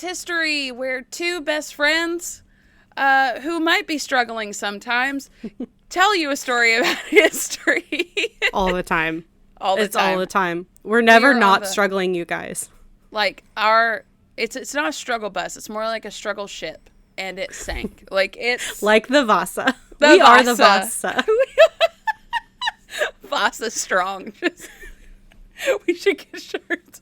history where two best friends who might be struggling sometimes tell you a story about history. All the time. All the time. We're never not struggling, you guys. Like it's not a struggle bus. It's more like a struggle ship, and it sank. Like it's like the Vasa. We are the Vasa. Vasa strong. We should get shirts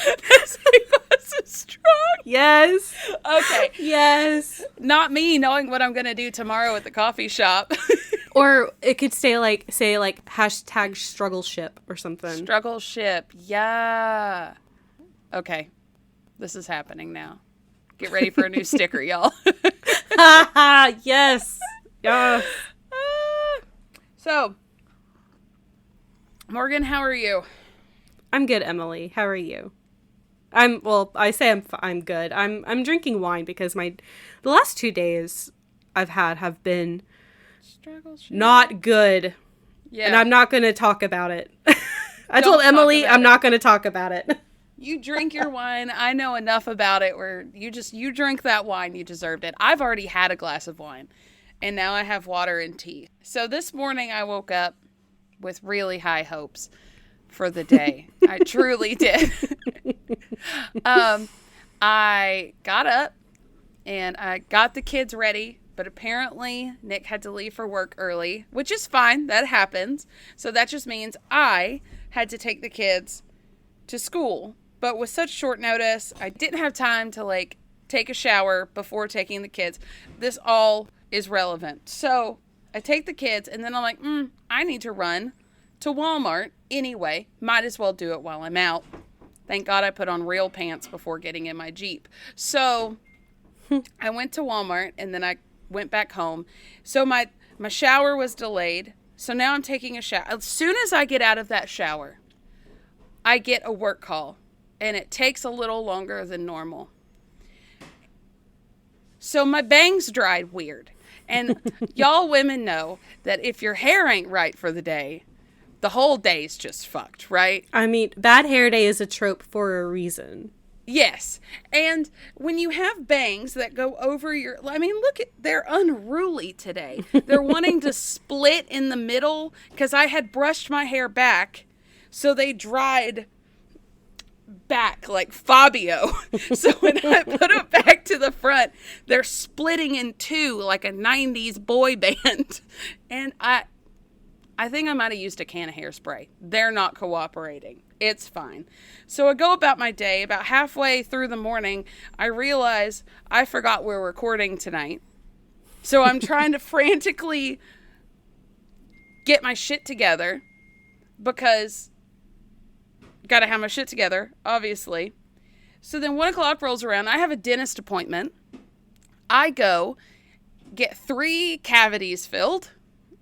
that say Vasa strong. Yes. Okay. Yes. Not me knowing what I'm gonna do tomorrow at the coffee shop. Or it could say hashtag struggle ship or something. Struggle ship. Yeah. Okay. This is happening now. Get ready for a new sticker, y'all. Yes. Yes. So, Morgan, how are you? I'm good, Emily. How are you? I'm good. I'm drinking wine because the last 2 days I've had have been not good. Yeah. And I'm not going to talk about it. I told Emily I'm not going to talk about it. You drink your wine. I know enough about it where you drink that wine. You deserved it. I've already had a glass of wine and now I have water and tea. So this morning I woke up with really high hopes for the day. I truly did. I got up and I got the kids ready, but apparently Nick had to leave for work early, which is fine. That happens. So that just means I had to take the kids to school. But with such short notice, I didn't have time to take a shower before taking the kids. This all is relevant. So I take the kids and then I'm like, I need to run to Walmart anyway. Might as well do it while I'm out. Thank God I put on real pants before getting in my Jeep. So I went to Walmart and then I went back home. So my shower was delayed. So now I'm taking a shower. As soon as I get out of that shower, I get a work call. And it takes a little longer than normal. So my bangs dried weird. And y'all women know that if your hair ain't right for the day, the whole day's just fucked, right? I mean, bad hair day is a trope for a reason. Yes. And when you have bangs that go over they're unruly today. They're wanting to split in the middle because I had brushed my hair back. So they dried back like Fabio. So when I put it back to the front, they're splitting in two like a 90s boy band. And I think I might have used a can of hairspray. They're not cooperating. It's fine. So I go about my day. About halfway through the morning, I realize I forgot we're recording tonight. So I'm trying to frantically get my shit together because got to have my shit together, obviously. So then 1 o'clock rolls around. I have a dentist appointment. I go get 3 cavities filled.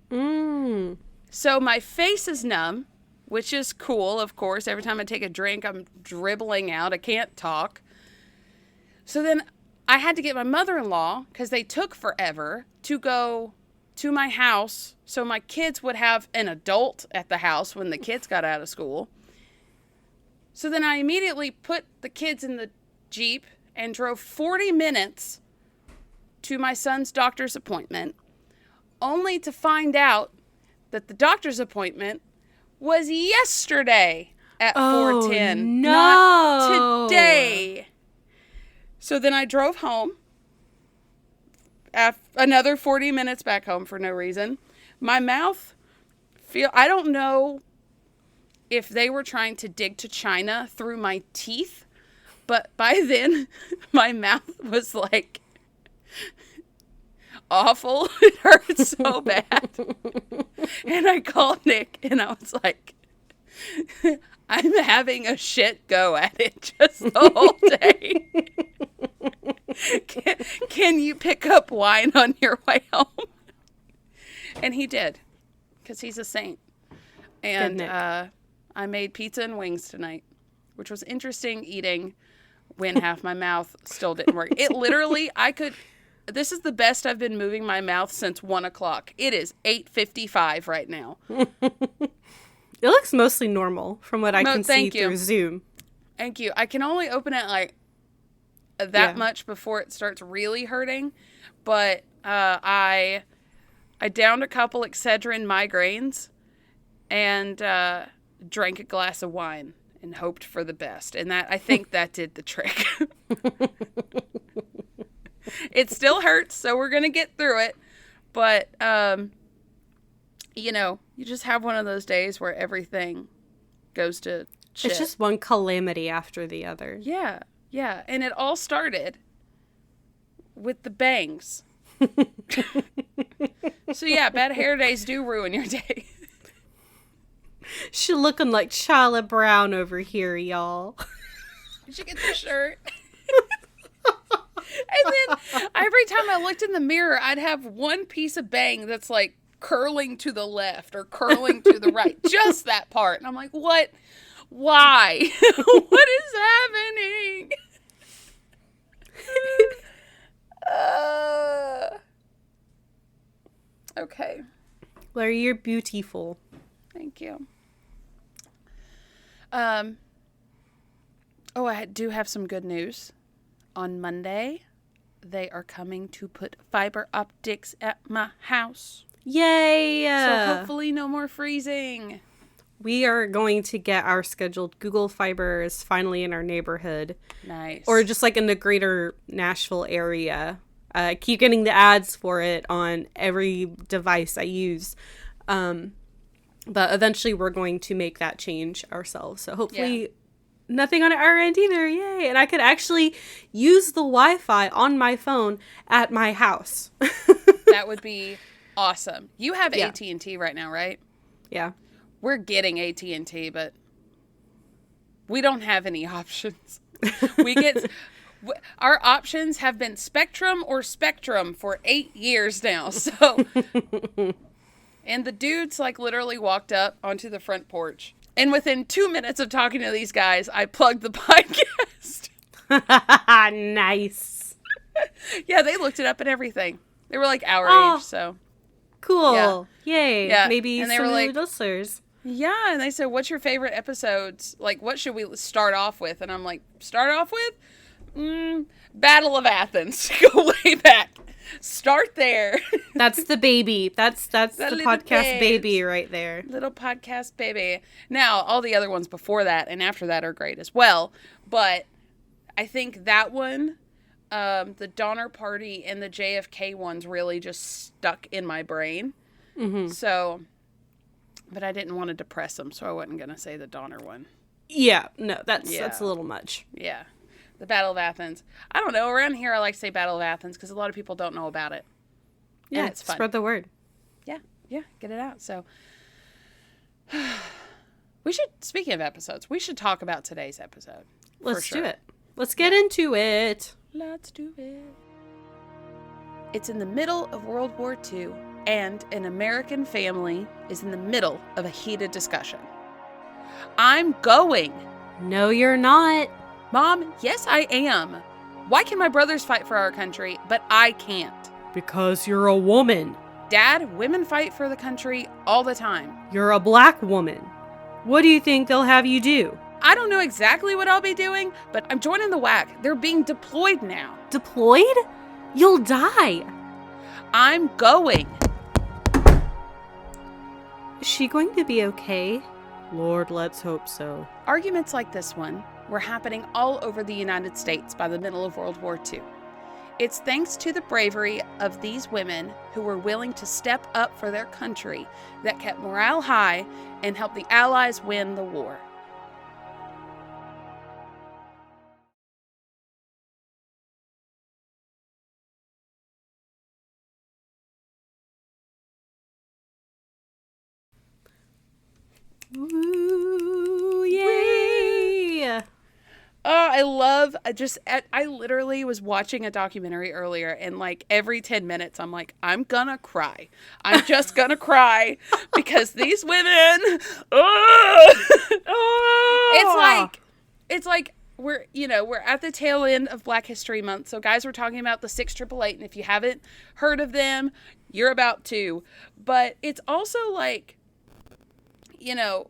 So my face is numb, which is cool, of course. Every time I take a drink, I'm dribbling out. I can't talk. So then I had to get my mother-in-law, because they took forever, to go to my house so my kids would have an adult at the house when the kids got out of school. So then I immediately put the kids in the Jeep and drove 40 minutes to my son's doctor's appointment, only to find out that the doctor's appointment was yesterday at 4:10, not today. So then I drove home, another 40 minutes back home for no reason. My mouth, I don't know if they were trying to dig to China through my teeth, but by then my mouth was like awful. It hurt so bad. And I called Nick and I was like, I'm having a shit go at it just the whole day. Can you pick up wine on your way home? And he did, because he's a saint. And I made pizza and wings tonight, which was interesting eating when half my mouth still didn't work. It literally, this is the best I've been moving my mouth since 1 o'clock. It is 8:55 right now. It looks mostly normal from what I can see through Zoom. Thank you. I can only open it that much before it starts really hurting. But I downed a couple Excedrin migraines and drank a glass of wine and hoped for the best. And that, I think that did the trick. It still hurts, so we're going to get through it. But, you know, you just have one of those days where everything goes to shit. It's just one calamity after the other. Yeah, yeah. And it all started with the bangs. So, yeah, bad hair days do ruin your day. She looking like Charlotte Brown over here, y'all. Did you get the shirt? And then every time I looked in the mirror, I'd have one piece of bang that's like curling to the left or curling to the right. Just that part. And I'm like, what? Why? What is happening? Okay. Larry, you're beautiful. Thank you. I do have some good news. On Monday, they are coming to put fiber optics at my house. Yay! So hopefully no more freezing. We are going to get our scheduled Google Fibers finally in our neighborhood. Nice. Or just like in the greater Nashville area. I keep getting the ads for it on every device I use. But eventually we're going to make that change ourselves. So hopefully nothing on our end either. Yay. And I could actually use the Wi-Fi on my phone at my house. That would be awesome. You have AT&T right now, right? Yeah. We're getting AT&T, but we don't have any options. Our options have been Spectrum or Spectrum for 8 years now. So, and the dudes like literally walked up onto the front porch. And within 2 minutes of talking to these guys, I plugged the podcast. Nice. Yeah, they looked it up and everything. They were like our age, so. Cool. Yeah. Yay. Yeah. Maybe and they some were new like, listeners. Yeah, and they said, what's your favorite episodes? Like, what should we start off with? And I'm like, start off with? Battle of Athens. Go way back. Start there. That's the baby. That's the podcast babes. baby right there. Little podcast baby. Now, all the other ones before that and after that are great as well. But I think that one, the Donner Party and the JFK ones really just stuck in my brain. Mm-hmm. So, but I didn't want to depress them, so I wasn't going to say the Donner one. Yeah, no, that's a little much. Yeah. The Battle of Athens. I don't know. Around here, I like to say Battle of Athens because a lot of people don't know about it. Yeah, and it's fun. Spread the word. Yeah, get it out. So, we should, speaking of episodes, we should talk about today's episode. Let's do it. Let's get into it. Let's do it. It's in the middle of World War II, and an American family is in the middle of a heated discussion. I'm going. No, you're not. Mom, yes, I am. Why can my brothers fight for our country, but I can't? Because you're a woman. Dad, women fight for the country all the time. You're a black woman. What do you think they'll have you do? I don't know exactly what I'll be doing, but I'm joining the WAC. They're being deployed now. Deployed? You'll die. I'm going. Is she going to be okay? Lord, let's hope so. Arguments like this one were happening all over the United States by the middle of World War II. It's thanks to the bravery of these women who were willing to step up for their country that kept morale high and helped the Allies win the war. Ooh, yay! Oh, I literally was watching a documentary earlier, and like every 10 minutes, I'm like, I'm gonna cry. I'm just gonna cry because these women, it's like we're at the tail end of Black History Month. So guys, we're talking about the 6888, and if you haven't heard of them, you're about to. But it's also like, the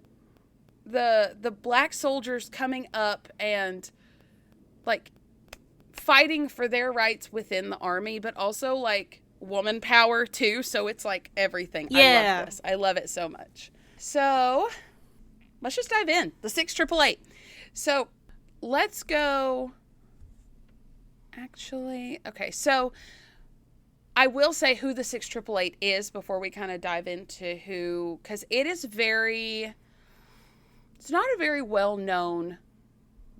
black soldiers coming up and like fighting for their rights within the army, but also like woman power too. So it's like everything. Yeah. I love this. I love it so much. So let's just dive in. The 6888. So let's go. Actually, okay. So I will say who the 6888 is before we kind of dive into who, because it's not a very well-known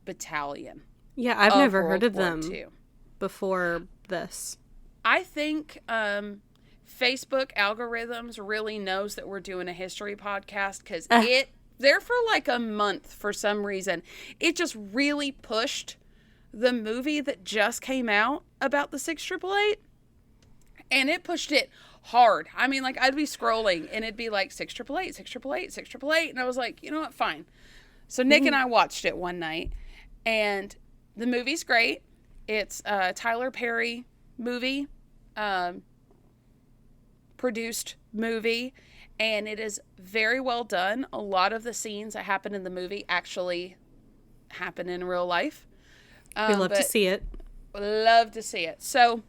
battalion. Yeah, I've never heard of War them II. before this. I think Facebook algorithms really knows that we're doing a history podcast because there for like a month for some reason, it just really pushed the movie that just came out about the 6888. And it pushed it hard. I mean, like, I'd be scrolling, and it'd be like, 6888, 6888, 6888. And I was like, you know what? Fine. So Nick and I watched it one night. And the movie's great. It's a Tyler Perry movie. Produced movie. And it is very well done. A lot of the scenes that happen in the movie actually happen in real life. We love to see it. Love to see it. So...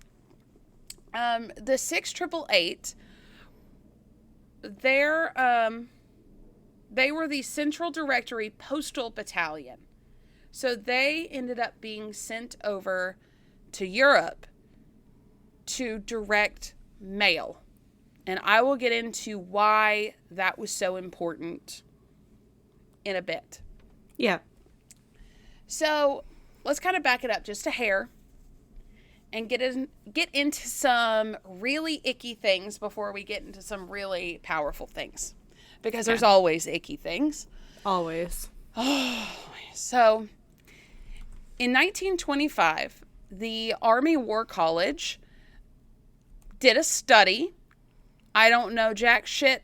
the 6888, they were the Central Directory Postal Battalion. So they ended up being sent over to Europe to direct mail. And I will get into why that was so important in a bit. Yeah. So let's kind of back it up just a hair. And get into some really icky things before we get into some really powerful things. Because there's always icky things. Always. So, in 1925, the Army War College did a study. I don't know jack shit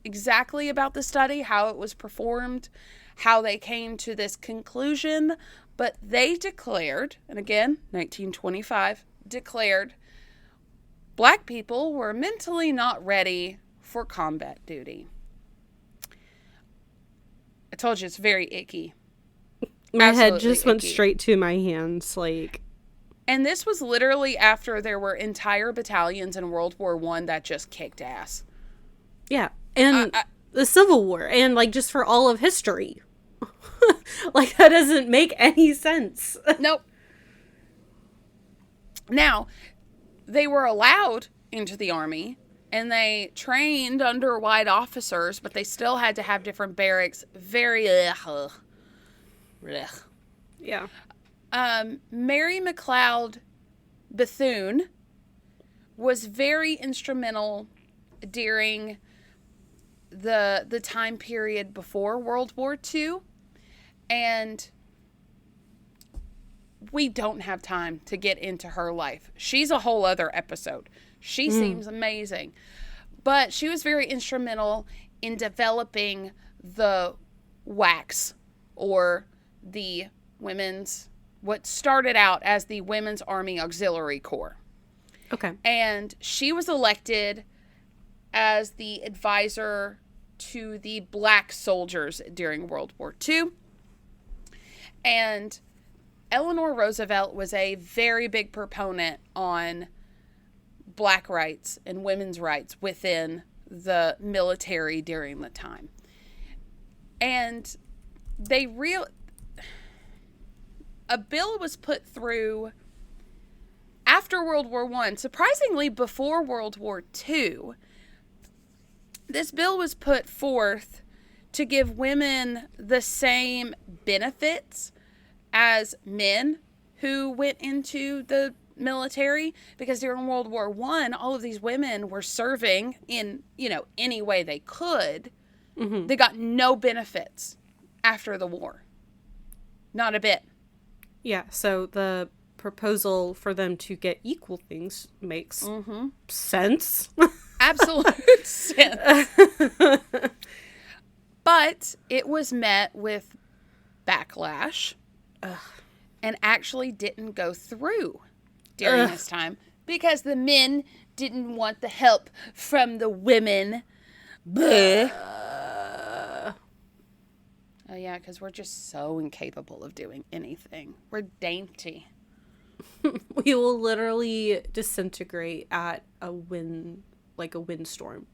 exactly about the study, how it was performed, how they came to this conclusion. But they declared, and again, 1925, declared black people were mentally not ready for combat duty. I told you it's very icky. My Absolutely head just went icky. straight to my hands, like... And this was literally after there were entire battalions in World War I that just kicked ass. Yeah, and the Civil War, and, like, just for all of history. Like, that doesn't make any sense. Nope. Now, they were allowed into the Army, and they trained under white officers, but they still had to have different barracks. Very, ugh. Yeah. Mary McLeod Bethune was very instrumental during the time period before World War II. And we don't have time to get into her life. She's a whole other episode. She seems amazing. But she was very instrumental in developing the WACS, or the what started out as the Women's Army Auxiliary Corps. Okay. And she was elected as the advisor to the black soldiers during World War II. And Eleanor Roosevelt was a very big proponent on black rights and women's rights within the military during the time. And a bill was put through after World War I, surprisingly before World War II. This bill was put forth to give women the same benefits as men who went into the military, because during World War I, all of these women were serving in, any way they could. Mm-hmm. They got no benefits after the war. Not a bit. Yeah, so the proposal for them to get equal things makes sense. Absolute sense. But it was met with backlash and actually didn't go through during this time because the men didn't want the help from the women. Oh, yeah, because we're just so incapable of doing anything. We're dainty. We will literally disintegrate at a windstorm.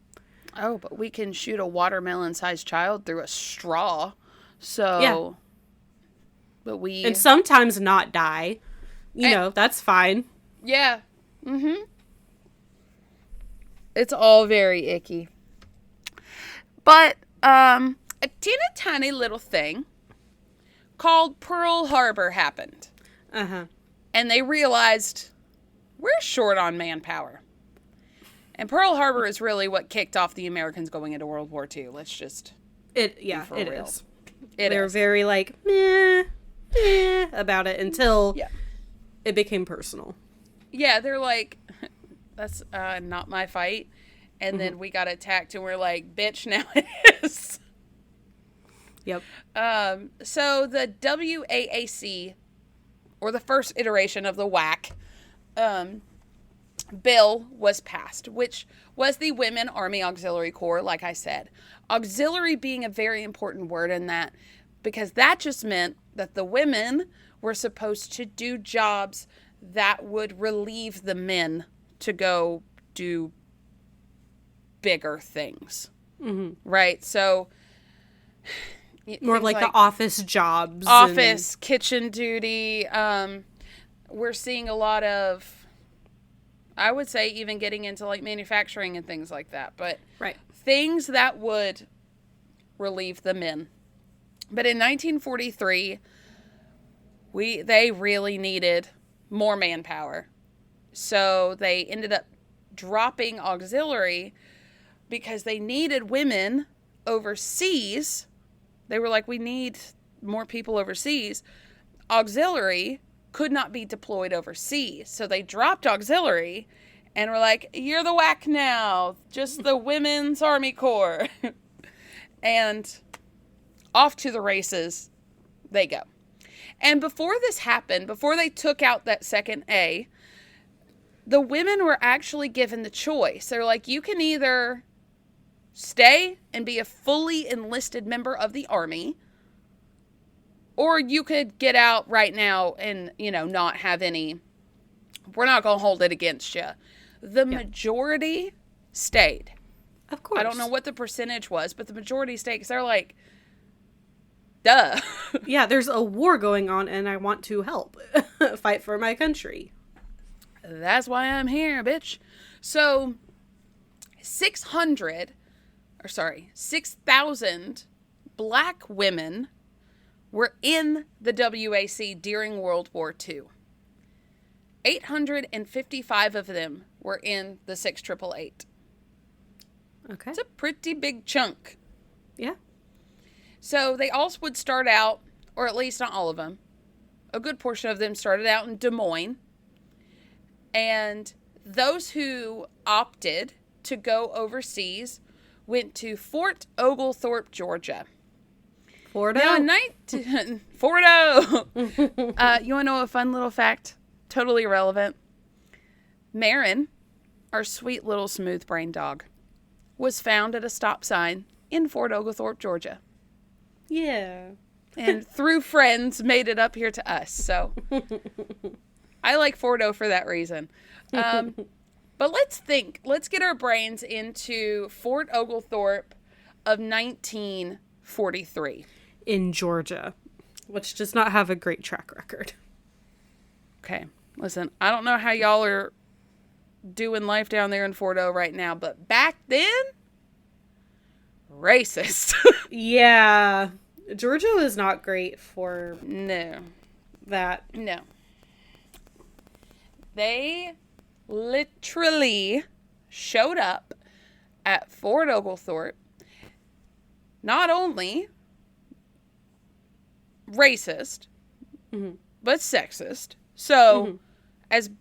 Oh, but we can shoot a watermelon-sized child through a straw. So, Yeah. But we... And sometimes not die. You know, that's fine. Yeah. Mm-hmm. It's all very icky. But, a teeny tiny little thing called Pearl Harbor happened. Uh-huh. And they realized we're short on manpower. And Pearl Harbor is really what kicked off the Americans going into World War II. Let's just It be for is. real. They're very like meh about it until Yeah. it became personal. Yeah, they're like, that's not my fight. And then we got attacked and we're like, bitch, now it is. Yep. So the WAAC, or the first iteration of the WAC, bill was passed, which was the Women Army Auxiliary Corps, like I said. Auxiliary being a very important word in that, because that just meant that the women were supposed to do jobs that would relieve the men to go do bigger things. Mm-hmm. Right? So... More like the office jobs. Office, kitchen duty. We're seeing a lot of, I would say, even getting into like manufacturing and things like that. But right. Things that would relieve the men. But in 1943, they really needed more manpower. So they ended up dropping auxiliary because they needed women overseas. They were like, we need more people overseas. Auxiliary could not be deployed overseas. So they dropped auxiliary and were like, you're the WAC now. Just the Women's Army Corps. And off to the races they go. And before this happened, before they took out that second A, the women were actually given the choice. They're like, you can either stay and be a fully enlisted member of the Army, or you could get out right now and, not have any, we're not going to hold it against you. The majority stayed. Of course. I don't know what the percentage was, but the majority stayed because they're like, duh. Yeah, there's a war going on and I want to help fight for my country. That's why I'm here, bitch. So 6,000 black women were in the WAC during World War II. 855 of them were in the 6888. Okay. It's a pretty big chunk. Yeah. So they also would start out, or at least not all of them, a good portion of them started out in Des Moines. And those who opted to go overseas went to Fort Oglethorpe, Georgia. Fordo? Now, Fordo! You want to know a fun little fact? Totally irrelevant. Marin, our sweet little smooth brain dog, was found at a stop sign in Fort Oglethorpe, Georgia. Yeah. And through friends made it up here to us. So I like Fordo for that reason. But let's think. Let's get our brains into Fort Oglethorpe of 1943. In Georgia, which does not have a great track record. Okay. Listen, I don't know how y'all are doing life down there in Fort O right now, but back then, racist. Yeah. Georgia was not great for that. No. They literally showed up at Fort Oglethorpe, not only racist, but sexist. So, as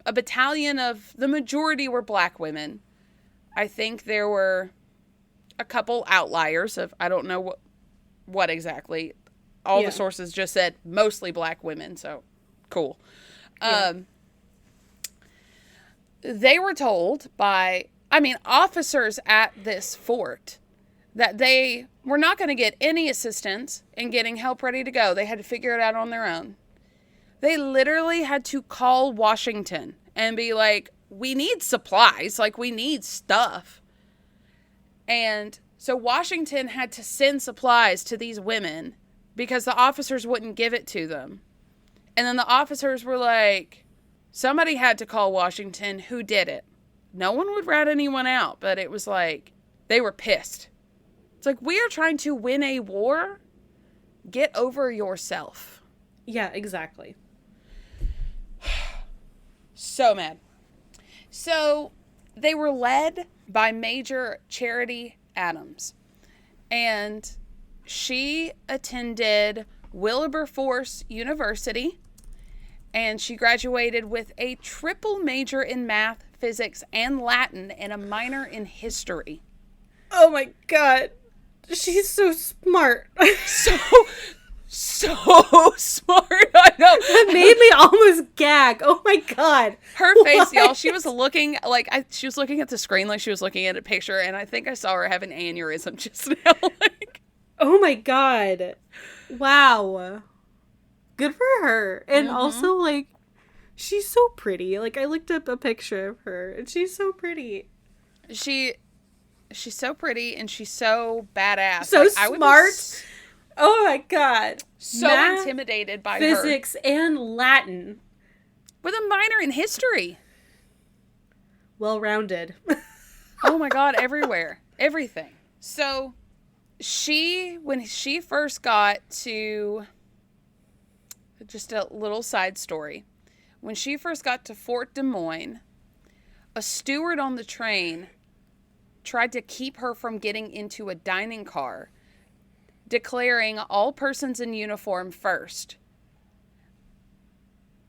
a battalion of, the majority were black women. I think there were a couple outliers of, I don't know what exactly. All the sources just said mostly black women, so cool. Yeah. They were told by, officers at this fort that they were not going to get any assistance in getting help ready to go. They had to figure it out on their own. They literally had to call Washington and be like, we need supplies. Like, we need stuff. And so Washington had to send supplies to these women because the officers wouldn't give it to them. And then the officers were like, somebody had to call Washington. Who did it? No one would rat anyone out, but it was like, they were pissed. It's like, we are trying to win a war. Get over yourself. Yeah, exactly. So mad. So they were led by Major Charity Adams. And she attended Wilberforce University. And she graduated with a triple major in math, physics, and Latin, and a minor in history. Oh my God. She's so smart. So smart. I know. That made me almost gag. Oh my God. Her face, What? y'all, she was looking like, she was looking at the screen like she was looking at a picture, and I think I saw her have an aneurysm just now. Like, oh my God. Wow. Good for her. And also, like, she's so pretty. Like, I looked up a picture of her, and she's so pretty. she's so pretty, and she's so badass. So like, I would be smart. Oh my God. so Math, intimidated by physics, and Latin. her. With a minor in history. Well-rounded. Oh my God, everywhere. Everything. So, when she first got to, just a little side story, when she first got to Fort Des Moines, a steward on the train tried to keep her from getting into a dining car, declaring all persons in uniform first.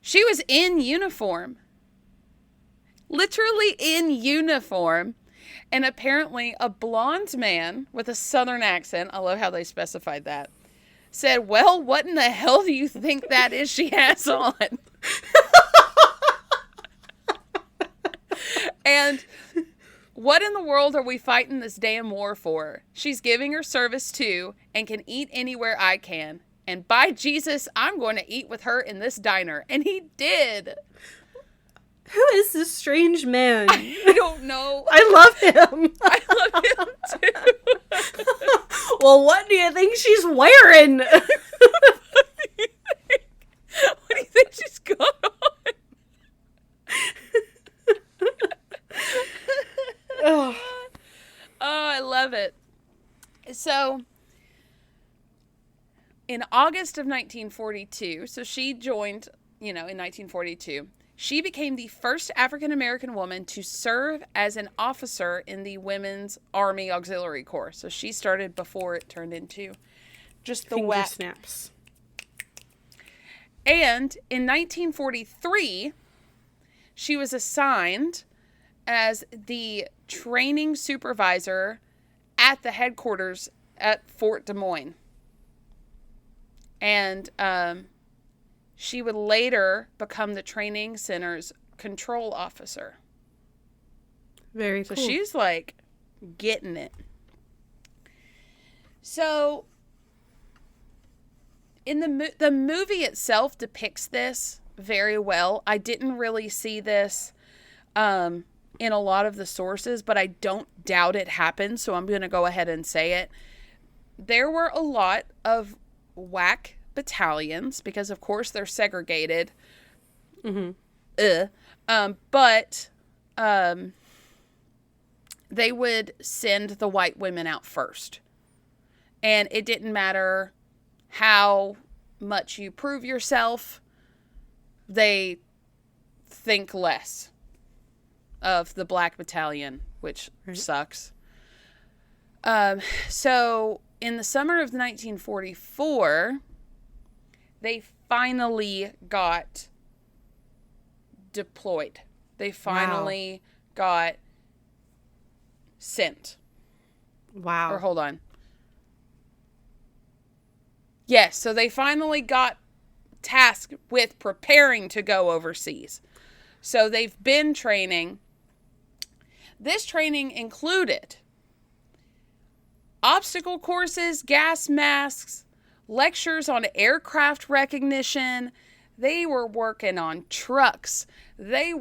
She was in uniform. Literally in uniform. And apparently a blonde man with a southern accent, I love how they specified that, said, well, what in the hell do you think that is she has on? And what in the world are we fighting this damn war for? She's giving her service too and can eat anywhere I can. And by Jesus, I'm going to eat with her in this diner. And he did. Who is this strange man? I don't know. I love him. I love him too. Well, what do you think she's wearing? What do you think she's got on? Oh. Oh, I love it. So, in August of 1942, so she joined, in 1942, she became the first African-American woman to serve as an officer in the Women's Army Auxiliary Corps. So she started before it turned into just the Finger whack. snaps. And in 1943, she was assigned as the training supervisor at the headquarters at Fort Des Moines. And she would later become the training center's control officer. Very cool. So she's like getting it. So in the movie itself depicts this very well. I didn't really see this in a lot of the sources, but I don't doubt it happened, so I'm going to go ahead and say it. There were a lot of whack battalions because, of course, they're segregated. But they would send the white women out first. And it didn't matter how much you prove yourself, they think less of the black battalion, which sucks. So in the summer of 1944, they finally got deployed. They finally got sent. Wow. Or hold on. Yes, so they finally got tasked with preparing to go overseas. So they've been training. This training included obstacle courses, gas masks, lectures on aircraft recognition. They were working on trucks. They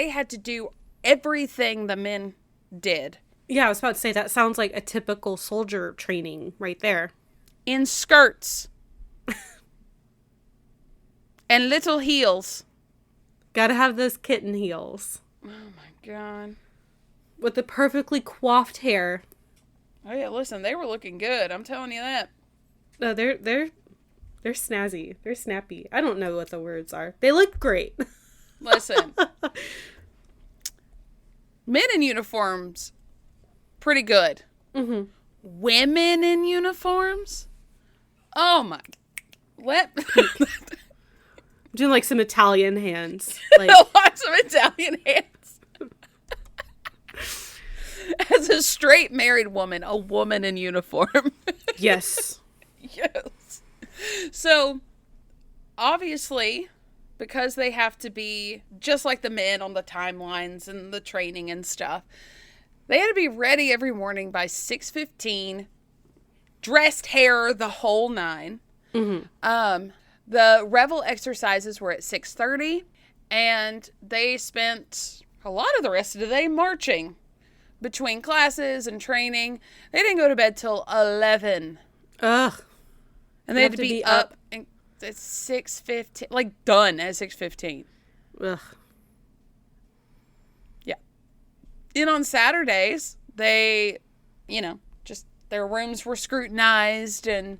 had to do everything the men did. Yeah, I was about to say, that sounds like a typical soldier training right there. In skirts. And little heels. Gotta have those kitten heels. Oh my God. With the perfectly coiffed hair. Oh yeah, listen, they were looking good. I'm telling you that. No, they're snazzy. They're snappy. I don't know what the words are. They look great. Listen. Men in uniforms, pretty good. Mm-hmm. Women in uniforms? Oh my. I'm doing like some Italian hands. Like Some Italian hands. As a straight married woman, a woman in uniform. yes. Yes. So, obviously, because they have to be just like the men on the timelines and the training and stuff, they had to be ready every morning by 6:15, dressed, hair, the whole nine. Mm-hmm. The revel exercises were at 6:30, and they spent a lot of the rest of the day marching between classes and training. They didn't go to bed till 11. Ugh. And they had to be up at 6:15, like done at 6:15. Ugh. Yeah. And on Saturdays, they, just their rooms were scrutinized and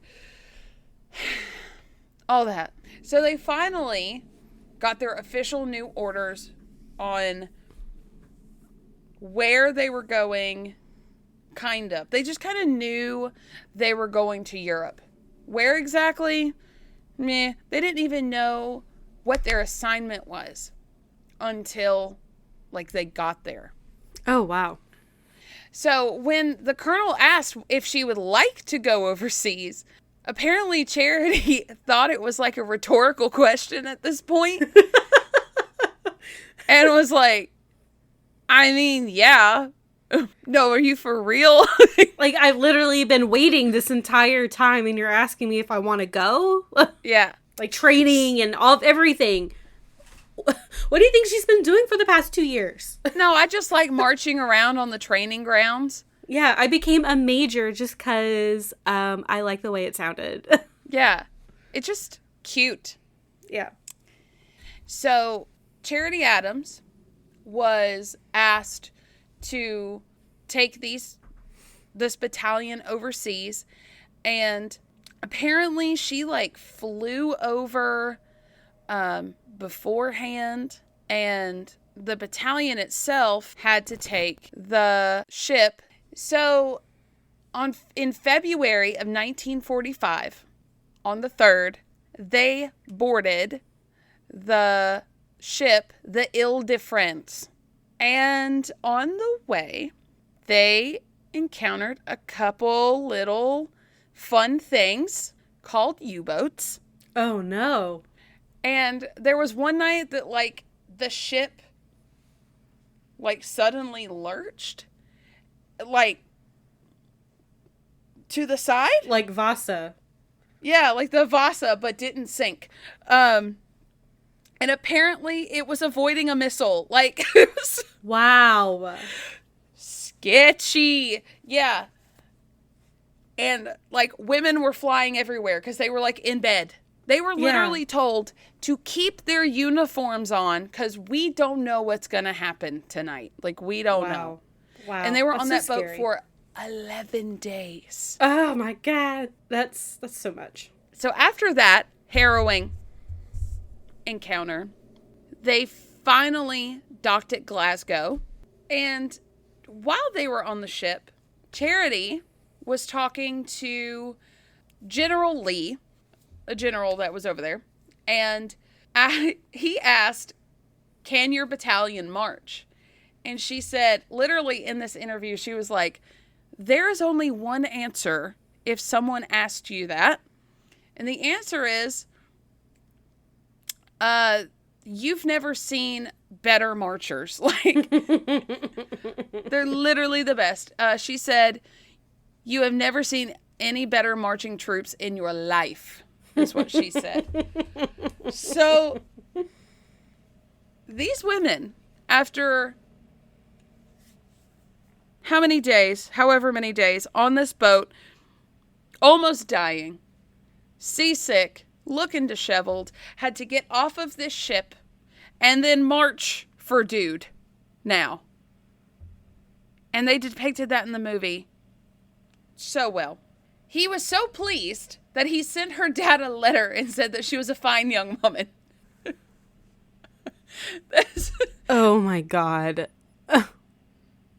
all that. So they finally got their official new orders on where they were going, kind of. They just kind of knew they were going to Europe. Where exactly? Meh. They didn't even know what their assignment was until, they got there. Oh, wow. So when the colonel asked if she would like to go overseas, apparently Charity thought it was like a rhetorical question at this point. And was like, I mean, yeah. No, are you for real? Like, I've literally been waiting this entire time and you're asking me if I want to go? Yeah. Like, training and everything. What do you think she's been doing for the past 2 years? No, I just like marching around on the training grounds. Yeah, I became a major just because I like the way it sounded. Yeah. It's just cute. Yeah. So, Charity Adams was asked to take this battalion overseas, and apparently she flew over beforehand, and the battalion itself had to take the ship. So in February of 1945, on the 3rd, they boarded the ship, the Ile-de-France. And on the way, they encountered a couple little fun things called U-boats. Oh, no. And there was one night that, the ship, suddenly lurched. To the side? Like Vasa. Yeah, like the Vasa, but didn't sink. And apparently it was avoiding a missile. It was Wow. sketchy. Yeah. And, women were flying everywhere because they were, in bed. They were literally told to keep their uniforms on because we don't know what's going to happen tonight. We don't know. Wow. And they were on that so boat scary. for 11 days. Oh, my God. That's so much. So after that harrowing encounter, they finally docked at Glasgow, and while they were on the ship, Charity was talking to General Lee, a general that was over there, and he asked, "Can your battalion march?" And she said, literally in this interview, she was like, "There is only one answer if someone asked you that, and the answer is, you've never seen better marchers." They're literally the best. She said, "You have never seen any better marching troops in your life." is what she said. So these women, after however many days on this boat, almost dying, seasick, looking disheveled, had to get off of this ship and then march for dude now. And they depicted that in the movie so well. He was so pleased that he sent her dad a letter and said that she was a fine young woman. Oh my God.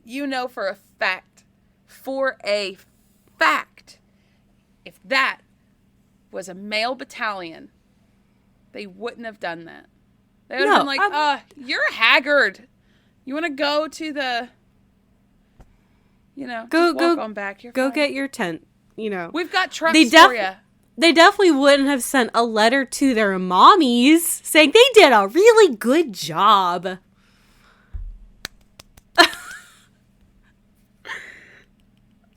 You know for a fact, if that was a male battalion, they wouldn't have done that. They would have been like, you're haggard. You want to go to the, go walk on back. You're go fine. get your tent, We've got trucks for you. They definitely wouldn't have sent a letter to their mommies saying they did a really good job.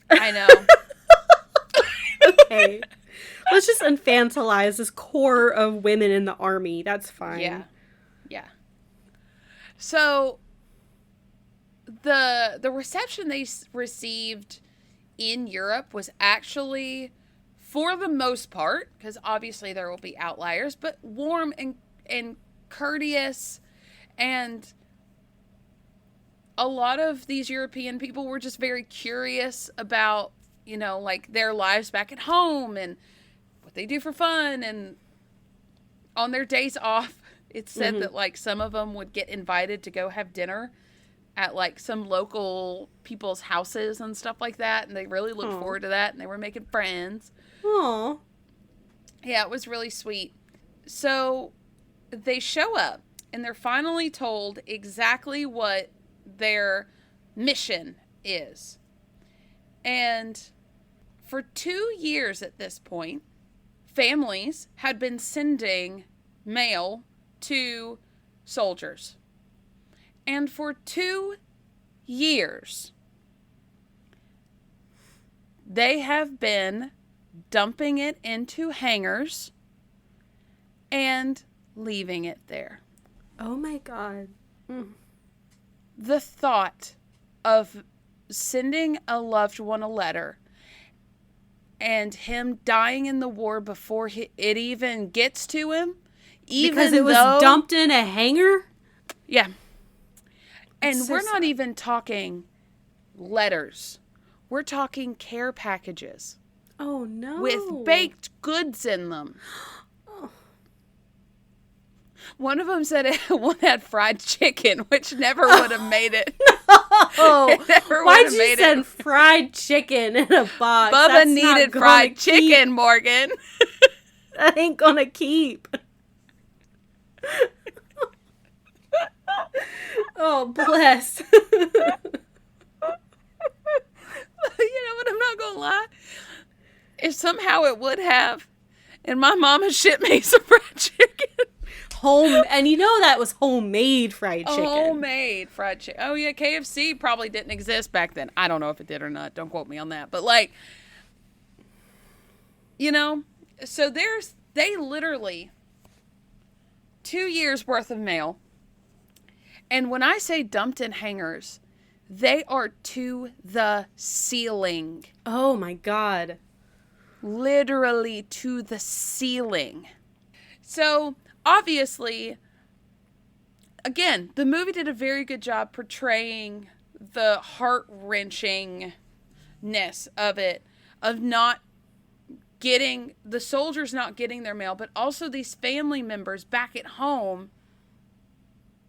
I know. Okay. Let's just infantilize this core of women in the army. That's fine. Yeah. So the reception they received in Europe was actually, for the most part, because obviously there will be outliers, but warm and courteous, and a lot of these European people were just very curious about, their lives back at home and what they do for fun. And on their days off, it's said that, some of them would get invited to go have dinner at, some local people's houses and stuff like that. And they really looked forward to that. And they were making friends. Aww. Yeah, it was really sweet. So they show up and they're finally told exactly what their mission is. And for 2 years at this point, families had been sending mail to soldiers. And for 2 years, they have been dumping it into hangars and leaving it there. Oh my God. The thought of sending a loved one a letter and him dying in the war before it even gets to him, because it was dumped in a hangar? Yeah. And so we're not sad. even talking letters. We're talking care packages. Oh no. With baked goods in them. One of them said one had fried chicken, which never would have made it. Oh, why'd you send fried chicken in a box? Bubba needed fried chicken, Morgan. That ain't gonna keep. Oh, bless. You know what? I'm not gonna lie. If somehow it would have, and my mama shipped me some fried chicken. And that was homemade fried chicken. Homemade fried chicken. Oh yeah, KFC probably didn't exist back then. I don't know if it did or not. Don't quote me on that. But so they literally 2 years worth of mail. And when I say dumped in hangars, they are to the ceiling. Oh my God. Literally to the ceiling. So obviously, again, the movie did a very good job portraying the heart-wrenchingness of it, of not getting, the soldiers not getting their mail, but also these family members back at home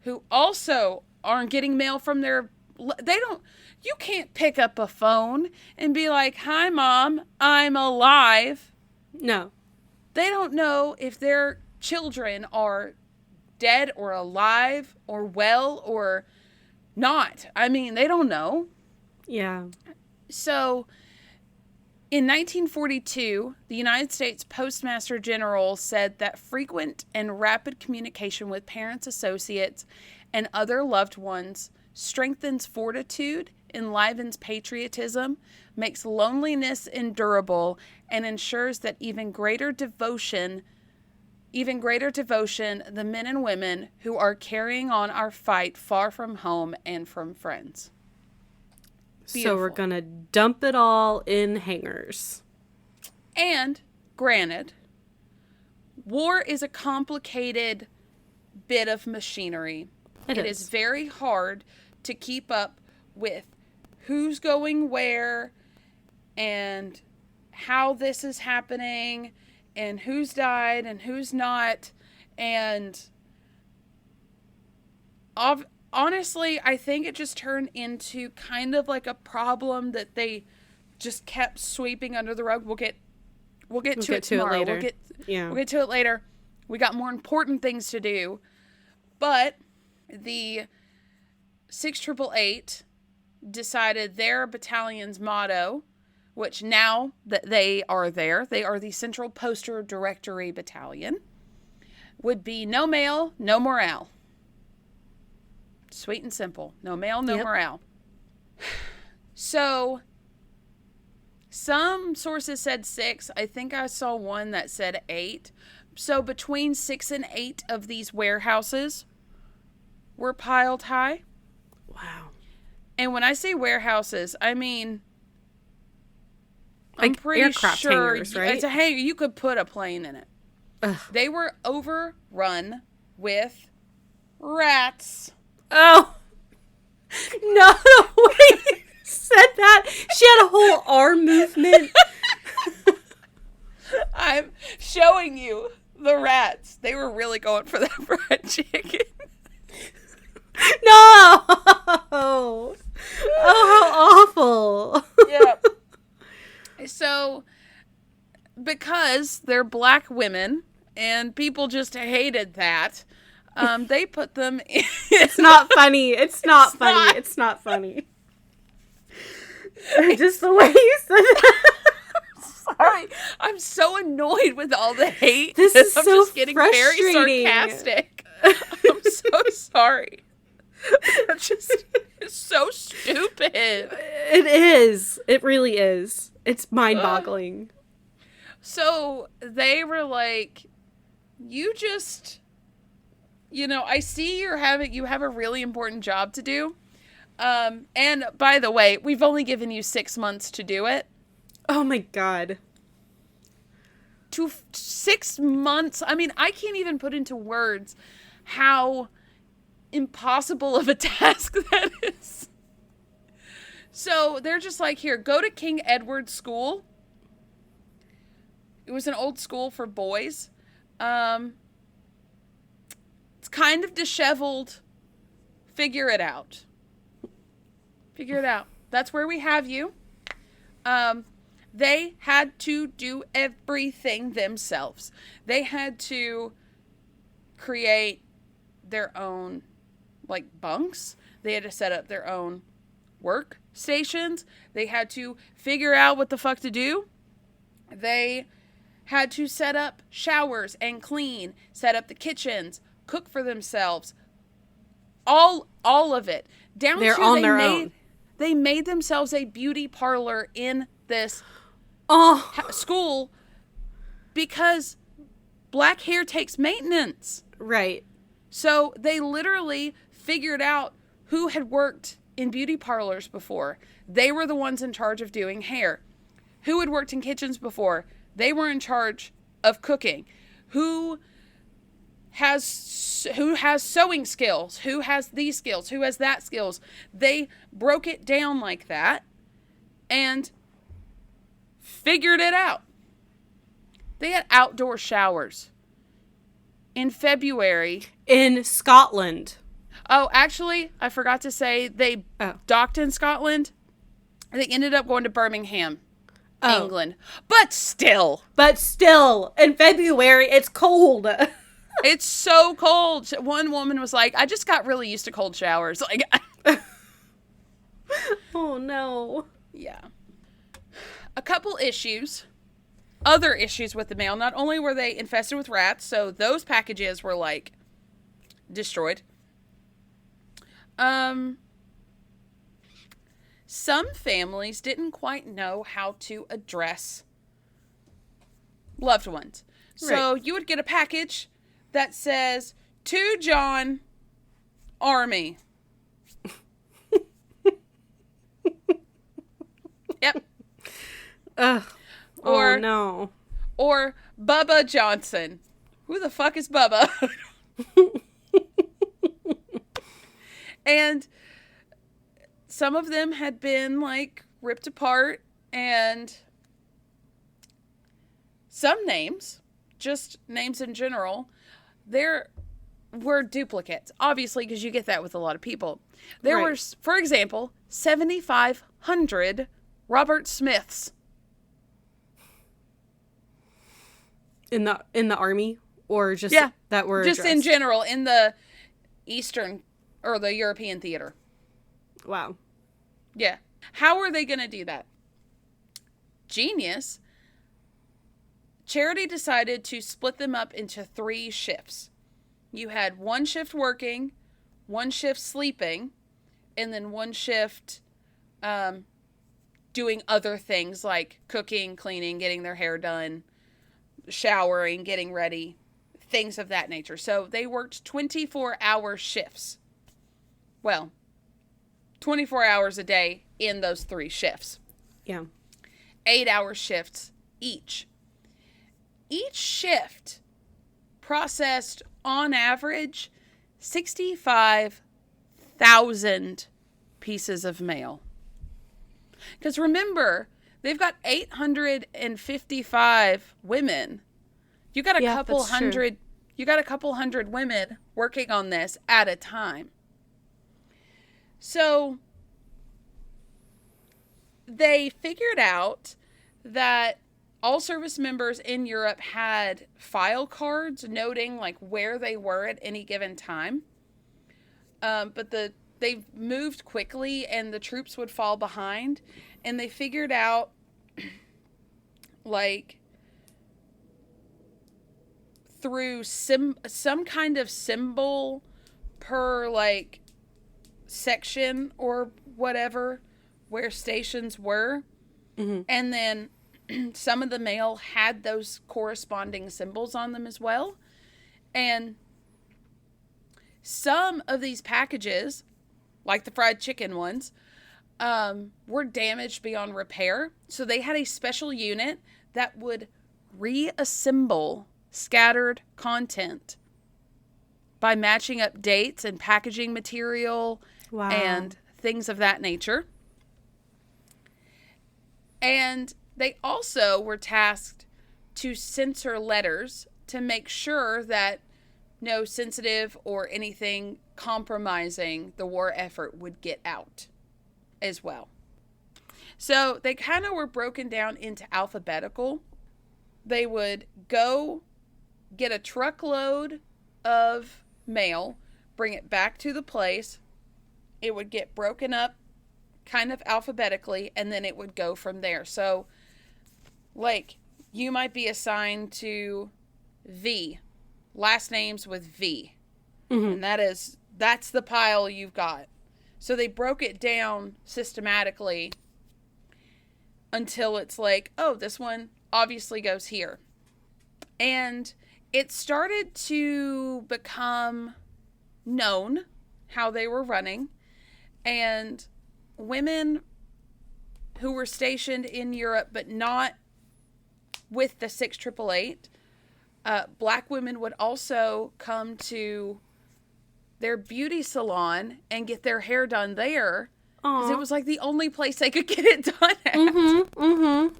who also aren't getting mail from you can't pick up a phone and be like, "Hi, Mom, I'm alive." No. They don't know if their children are dead or alive or well or not. I mean, they don't know. Yeah. So in 1942, the United States Postmaster General said that frequent and rapid communication with parents, associates, and other loved ones strengthens fortitude enlivens patriotism, makes loneliness endurable, and ensures that even greater devotion, the men and women who are carrying on our fight far from home and from friends. Beautiful. So we're going to dump it all in hangars. And, granted, war is a complicated bit of machinery. It is very hard to keep up with who's going where and how this is happening and who's died and who's not. And honestly, I think it just turned into kind of like a problem that they just kept sweeping under the rug. We'll get to it tomorrow. We'll get to it later. We got more important things to do. But the 688 decided their battalion's motto, which now that they are the Central Poster Directory Battalion, would be no mail, no morale. Sweet and simple. No mail, no morale. So, some sources said 6. I think I saw one that said 8. So, between 6 and 8 of these warehouses were piled high. Wow. And when I say warehouses, I mean, like I'm pretty aircraft sure hangars, right? it's a hangar. You could put a plane in it. Ugh. They were overrun with rats. Oh. No, the way you said that. She had a whole arm movement. I'm showing you the rats. They were really going for that fried chicken. No! Oh, how awful. Yep. So, because they're black women and people just hated that, they put them in. It's not funny. It's not funny. It's not funny. Just the way you said it. Sorry. I'm so annoyed with all the hate. This is I'm so just getting very frustrating. sarcastic. I'm so sorry. It's so stupid. It is. It really is. It's mind-boggling. So they were like, you just, I see you have a really important job to do. And by the way, we've only given you 6 months to do it. Oh my God. 6 months. I mean, I can't even put into words how impossible of a task that is. So they're just like, here, go to King Edward's School. It was an old school for boys. It's kind of disheveled. Figure it out. That's where we have you. They had to do everything themselves. They had to create their own, bunks. They had to set up their own work stations. They had to figure out what the fuck to do. They had to set up showers and clean, set up the kitchens, cook for themselves. All of it. They're on their own. They made themselves a beauty parlor in this school because black hair takes maintenance. Right. So they literally figured out who had worked in beauty parlors before. They were the ones in charge of doing hair. Who had worked in kitchens before? They were in charge of cooking. Who has sewing skills? Who has these skills? Who has that skills? They broke it down like that and figured it out. They had outdoor showers. In February. In Scotland. Oh, actually, I forgot to say they docked in Scotland. They ended up going to Birmingham, England. But still, in February, it's cold. It's so cold. One woman was like, I just got really used to cold showers. Oh, no. Yeah. A couple issues. Other issues with the mail. Not only were they infested with rats, so those packages were, destroyed. some families didn't quite know how to address loved ones. So you would get a package that says, "To John, Army." Yep. Oh, no. Or Bubba Johnson. Who the fuck is Bubba? And some of them had been, like, ripped apart, and some names, just names in general, there were duplicates. Obviously, because you get that with a lot of people. There were, for example, 7,500 Robert Smiths. In the army, or just that were just addressed? in general in the Eastern or the European theater. Wow. Yeah. How are they going to do that? Genius. Charity decided to split them up into 3 shifts. You had 1 shift working, 1 shift sleeping, and then 1 shift doing other things like cooking, cleaning, getting their hair done, showering, getting ready, things of that nature. So they worked 24-hour shifts. Well, 24 hours a day in those 3 shifts. Yeah. 8-hour shifts each. Each shift processed, on average, 65,000 pieces of mail. Because remember, they've got 855 women. You got a couple hundred. True. You got a couple hundred women working on this at a time. So they figured out that all service members in Europe had file cards noting like where they were at any given time. But they moved quickly and the troops would fall behind, and they figured out like through some kind of symbol per like section or whatever where stations were. Mm-hmm. And then some of the mail had those corresponding symbols on them as well. And some of these packages, like the fried chicken ones, were damaged beyond repair. So they had a special unit that would reassemble scattered content by matching up dates and packaging material. Wow. And things of that nature. And they also were tasked to censor letters to make sure that no sensitive or anything compromising the war effort would get out as well. So they kind of were broken down into alphabetical. They would go get a truckload of mail, bring it back to the place. It would get broken up kind of alphabetically, and then it would go from there. So, like, you might be assigned to V, last names with V. Mm-hmm. And that's the pile you've got. So they broke it down systematically until it's like, oh, this one obviously goes here. And it started to become known how they were running. And women who were stationed in Europe, but not with the 6888, black women would also come to their beauty salon and get their hair done there. Because it was like the only place they could get it done at. Mm-hmm, mm-hmm.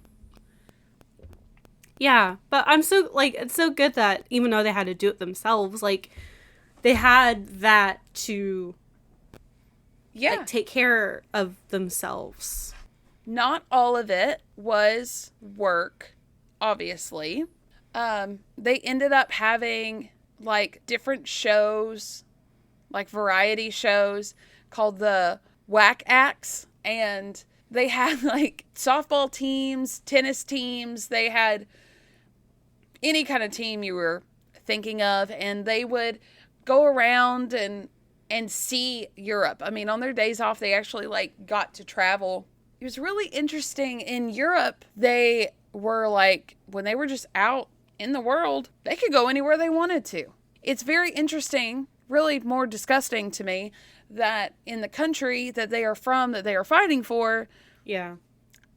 Yeah, but I'm so, like, it's so good that even though they had to do it themselves, like, they had that to, like, take care of themselves. Not all of it was work, obviously. They ended up having, like, different shows, like variety shows called the Whack Acts, and they had, like, softball teams, tennis teams, they had any kind of team you were thinking of, and they would go around and and see Europe. I mean, on their days off, they actually like got to travel. It was really interesting. In Europe, they were like, when they were just out in the world, they could go anywhere they wanted to. It's very interesting, really more disgusting to me, that in the country that they are from, that they are fighting for, Yeah.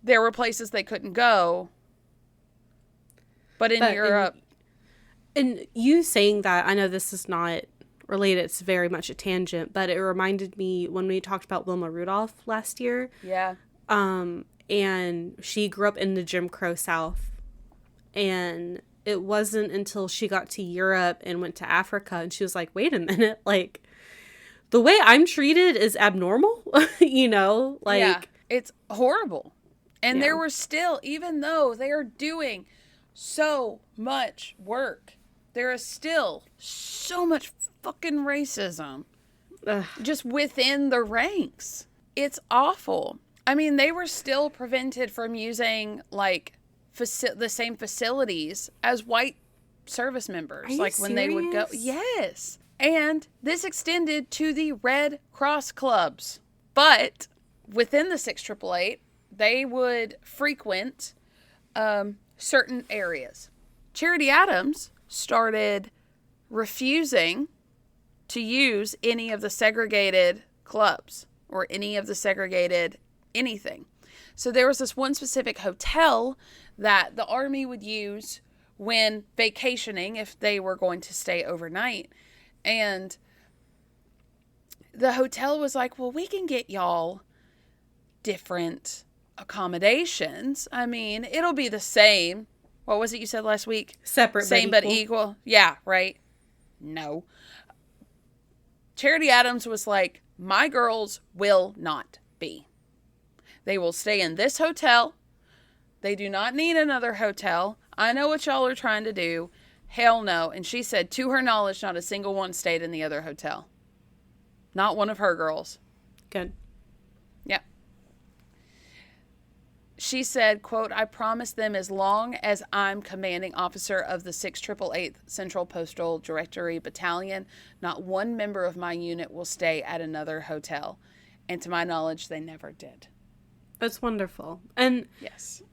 there were places they couldn't go. But in Europe... And you saying that, I know this is not related, it's very much a tangent, but it reminded me when we talked about Wilma Rudolph last year. Yeah. And she grew up in the Jim Crow South. And it wasn't until she got to Europe and went to Africa and she was like, wait a minute, like, the way I'm treated is abnormal, you know? Like, yeah, it's horrible. And there were still, even though they are doing so much work, there is still so much fucking racism just within the ranks. It's awful. I mean, they were still prevented from using, like, the same facilities as white service members. Like, when they would go... Yes. And this extended to the Red Cross clubs. But within the 6888, they would frequent certain areas. Charity Adams started refusing to use any of the segregated clubs or any of the segregated anything. So there was this one specific hotel that the Army would use when vacationing if they were going to stay overnight. And the hotel was like, well, we can get y'all different accommodations. I mean, it'll be the same. What was it you said last week? Separate, same but equal. Yeah, right. No. Charity Adams was like, my girls will not be. They will stay in this hotel. They do not need another hotel. I know what y'all are trying to do. Hell no. And she said, to her knowledge, not a single one stayed in the other hotel. Not one of her girls. Good. Yeah. She said, quote, I promise them as long as I'm commanding officer of the 6888th Central Postal Directory Battalion, not one member of my unit will stay at another hotel. And to my knowledge, they never did. That's wonderful. And yes,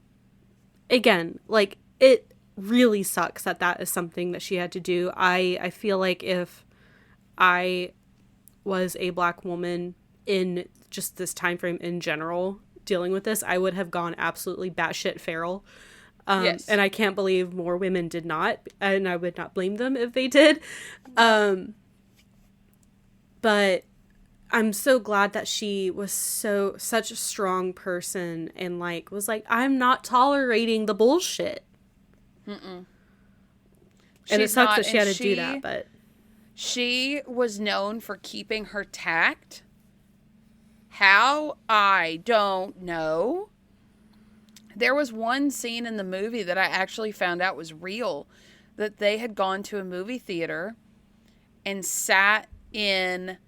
again, like, it really sucks that that is something that she had to do. I feel like if I was a Black woman in just this time frame in general dealing with this, I would have gone absolutely batshit feral. Yes. And I can't believe more women did not, and I would not blame them if they did. But I'm so glad that she was such a strong person and like was like, I'm not tolerating the bullshit. And it sucks that she had to do that, but she was known for keeping her tact. How? I don't know. There was one scene in the movie that I actually found out was real, that they had gone to a movie theater and sat in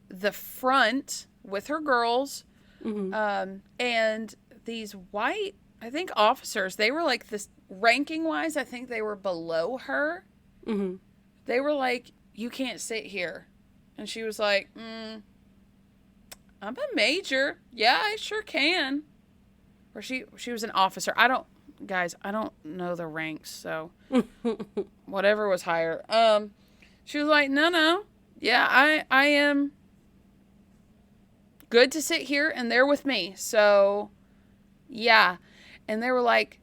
the front with her girls, and these white, I think, officers, they were like this, ranking wise, I think they were below her. They were like, you can't sit here. And she was like, I'm a major. Yeah, I sure can. Or she was an officer. I don't know the ranks, so whatever was higher. She was like, no. Yeah, I am good to sit here, and they're with me. So, yeah. And they were like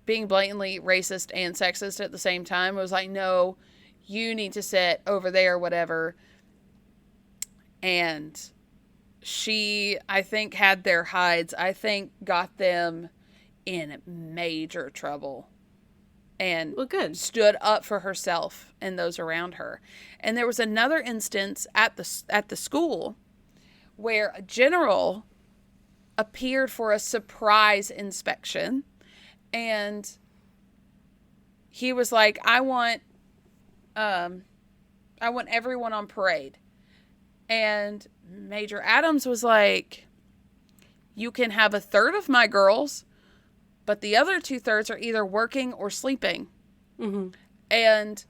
being blatantly racist and sexist at the same time. It was like, no, you need to sit over there, whatever. And she, I think, had their hides, I think, got them in major trouble. And stood up for herself and those around her. And there was another instance at the school where a general appeared for a surprise inspection, and he was like, I want everyone on parade. And Major Adams was like, you can have a third of my girls, but the other 2/3 are either working or sleeping. And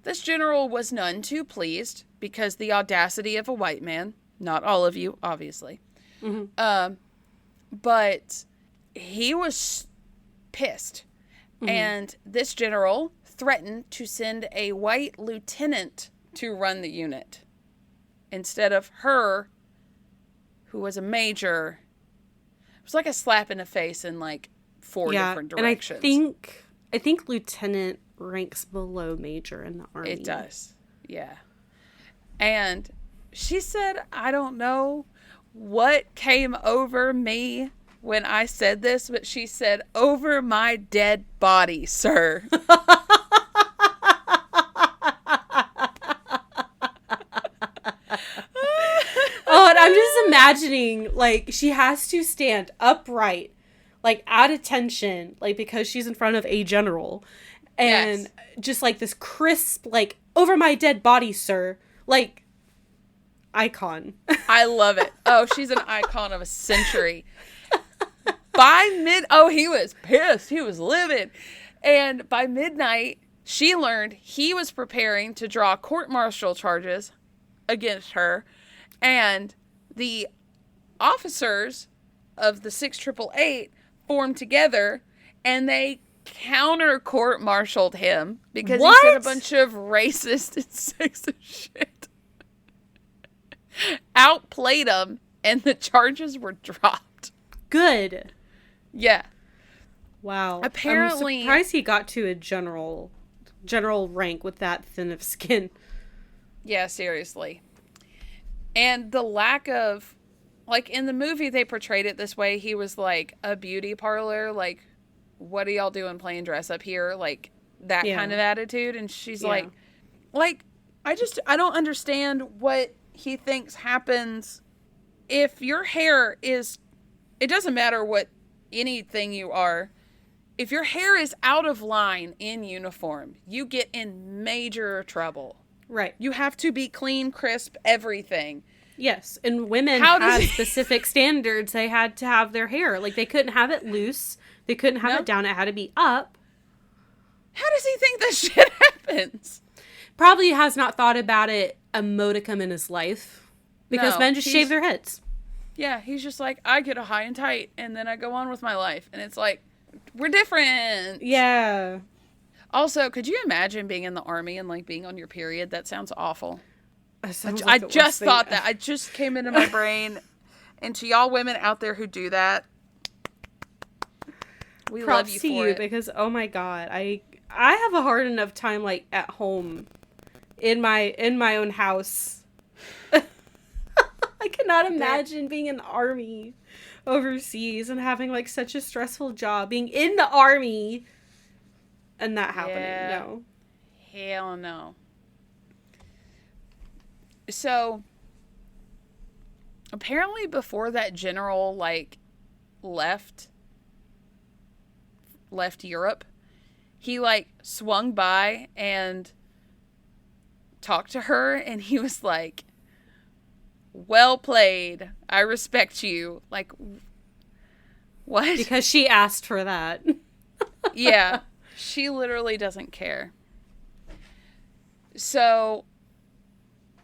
This general was none too pleased because the audacity of a white man, not all of you, obviously, but he was pissed. And this general threatened to send a white lieutenant to run the unit instead of her, who was a major. It was like a slap in the face in like 4 different directions. And I think lieutenant ranks below major in the Army. It does. Yeah. And she said, I don't know what came over me when I said this, but she said, over my dead body, sir. Oh, and I'm just imagining, like, she has to stand upright, like, at attention, like, because she's in front of a general. And just, like, this crisp, like, over my dead body, sir. Like, icon. I love it. Oh, she's an icon of a century. He was pissed. He was livid. And by midnight, she learned he was preparing to draw court-martial charges against her. And the officers of the 6888 formed together, and they court-martialed him because he said a bunch of racist and sexist shit. Outplayed him, and the charges were dropped. Good. Yeah. Wow. Apparently, I'm surprised he got to a general rank with that thin of skin. Yeah, seriously. And the lack of, like, in the movie they portrayed it this way. He was like a beauty parlor, like, what are y'all doing playing dress up here? Like, that kind of attitude. And she's like, I don't understand what he thinks happens if your hair is, it doesn't matter what anything you are. If your hair is out of line in uniform, you get in major trouble. Right. You have to be clean, crisp, everything. Yes. And women had specific standards. They had to have their hair. Like, they couldn't have it loose. They couldn't have it down. It had to be up. How does he think this shit happens? Probably has not thought about it a modicum in his life. Because men just shave their heads. Yeah, he's just like, I get a high and tight, and then I go on with my life. And it's like, we're different. Yeah. Also, could you imagine being in the Army and, like, being on your period? That sounds awful. I just thought that. I just came into my brain. And to y'all women out there who do that, we love you for it. Because, oh my God, I have a hard enough time, like, at home, in my own house. I cannot imagine being in the Army overseas and having, like, such a stressful job, being in the Army and that happening. Yeah. No. Hell no. So, apparently before that general, like, left Europe, he, like, swung by and talked to her, and he was like, well played. I respect you. Like, what? Because she asked for that. Yeah. She literally doesn't care. So,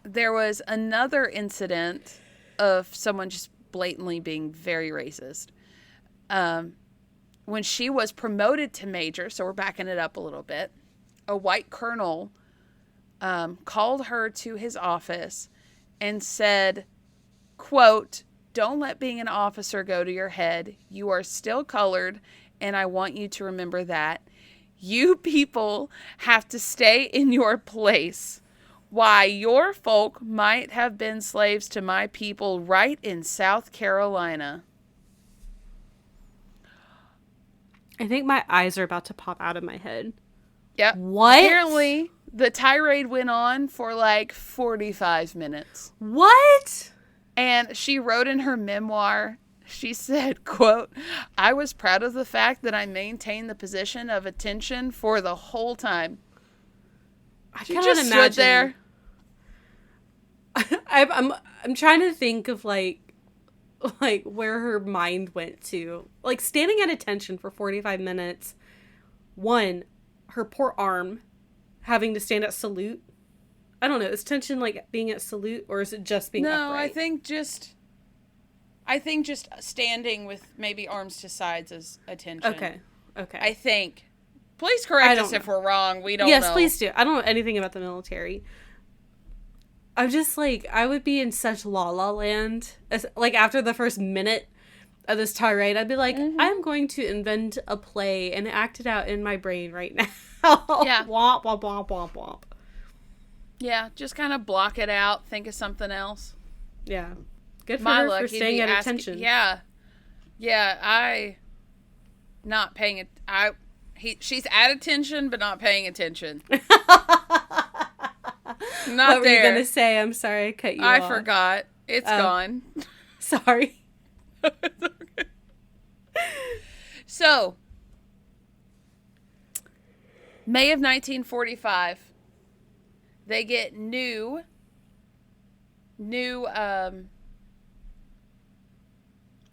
there was another incident of someone just blatantly being very racist. When she was promoted to major, so we're backing it up a little bit, a white colonel called her to his office and said, quote, don't let being an officer go to your head. You are still colored, and I want you to remember that. You people have to stay in your place. Why, your folk might have been slaves to my people right in South Carolina. I think my eyes are about to pop out of my head. Yep. What? Apparently, the tirade went on for like 45 minutes. What? And she wrote in her memoir, she said, quote, I was proud of the fact that I maintained the position of attention for the whole time. She just stood there. I'm trying to think of like where her mind went to. Like, standing at attention for 45 minutes. One, her poor arm having to stand at salute? I don't know. Is tension like being at salute, or is it just being upright? No, I think just standing with maybe arms to sides is attention. Okay. I think. Please correct us if we're wrong. We don't know. Yes, please do. I don't know anything about the military. I'm just like, I would be in such la la land. Like, after the first minute of this tirade, I'd be like, I'm going to invent a play and act it out in my brain right now. Yeah. Womp, womp, womp, womp, womp. Yeah, just kind of block it out. Think of something else. Yeah. Good for her for staying at attention. Yeah. Yeah, not paying it. She's at attention, but not paying attention. Not what were you going to say? I'm sorry I cut you off. I forgot. It's gone. Sorry. So, May of 1945, they get new,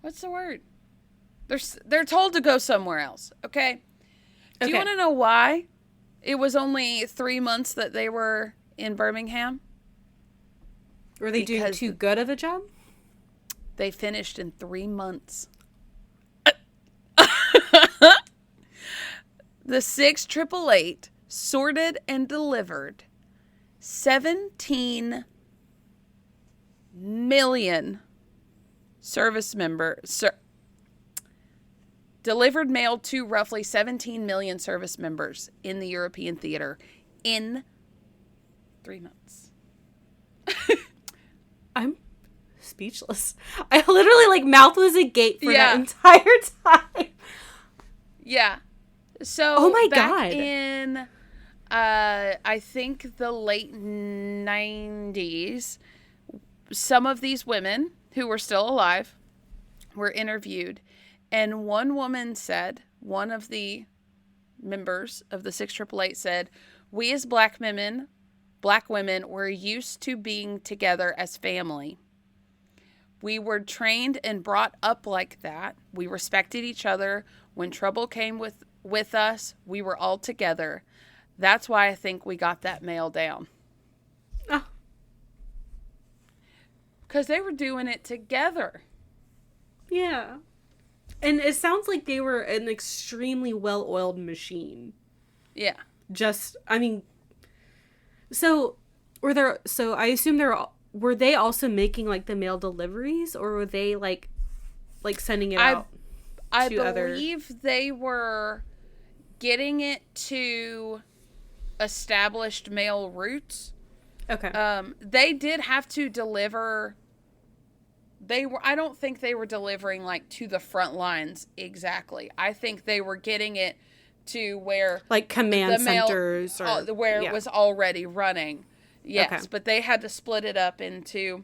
what's the word? They're told to go somewhere else, okay? Do you want to know why it was only 3 months that they were in Birmingham? Were they doing too good of a job? They finished in 3 months. The 688 sorted and delivered 17 million service members. Delivered mail to roughly 17 million service members in the European theater in 3 months. I'm speechless. I literally, mouth was agape for that entire time. Yeah. So, oh my back God. in, I think the late 90s, some of these women who were still alive were interviewed. And one woman said, one of the members of the 6888 said, "We as black women were used to being together as family. We were trained and brought up like that. We respected each other. When trouble came with us, we were all together. That's why I think we got that mail down." Oh. Because they were doing it together. Yeah. And it sounds like they were an extremely well-oiled machine. Yeah. So I assume were they also making, the mail deliveries, or were they, sending it out I to other... believe they were getting it to established mail routes. Okay. They did have to deliver... I don't think they were delivering, to the front lines exactly. I think they were getting it to where... command centers or... where it was already running. Yes, okay. But they had to split it up into...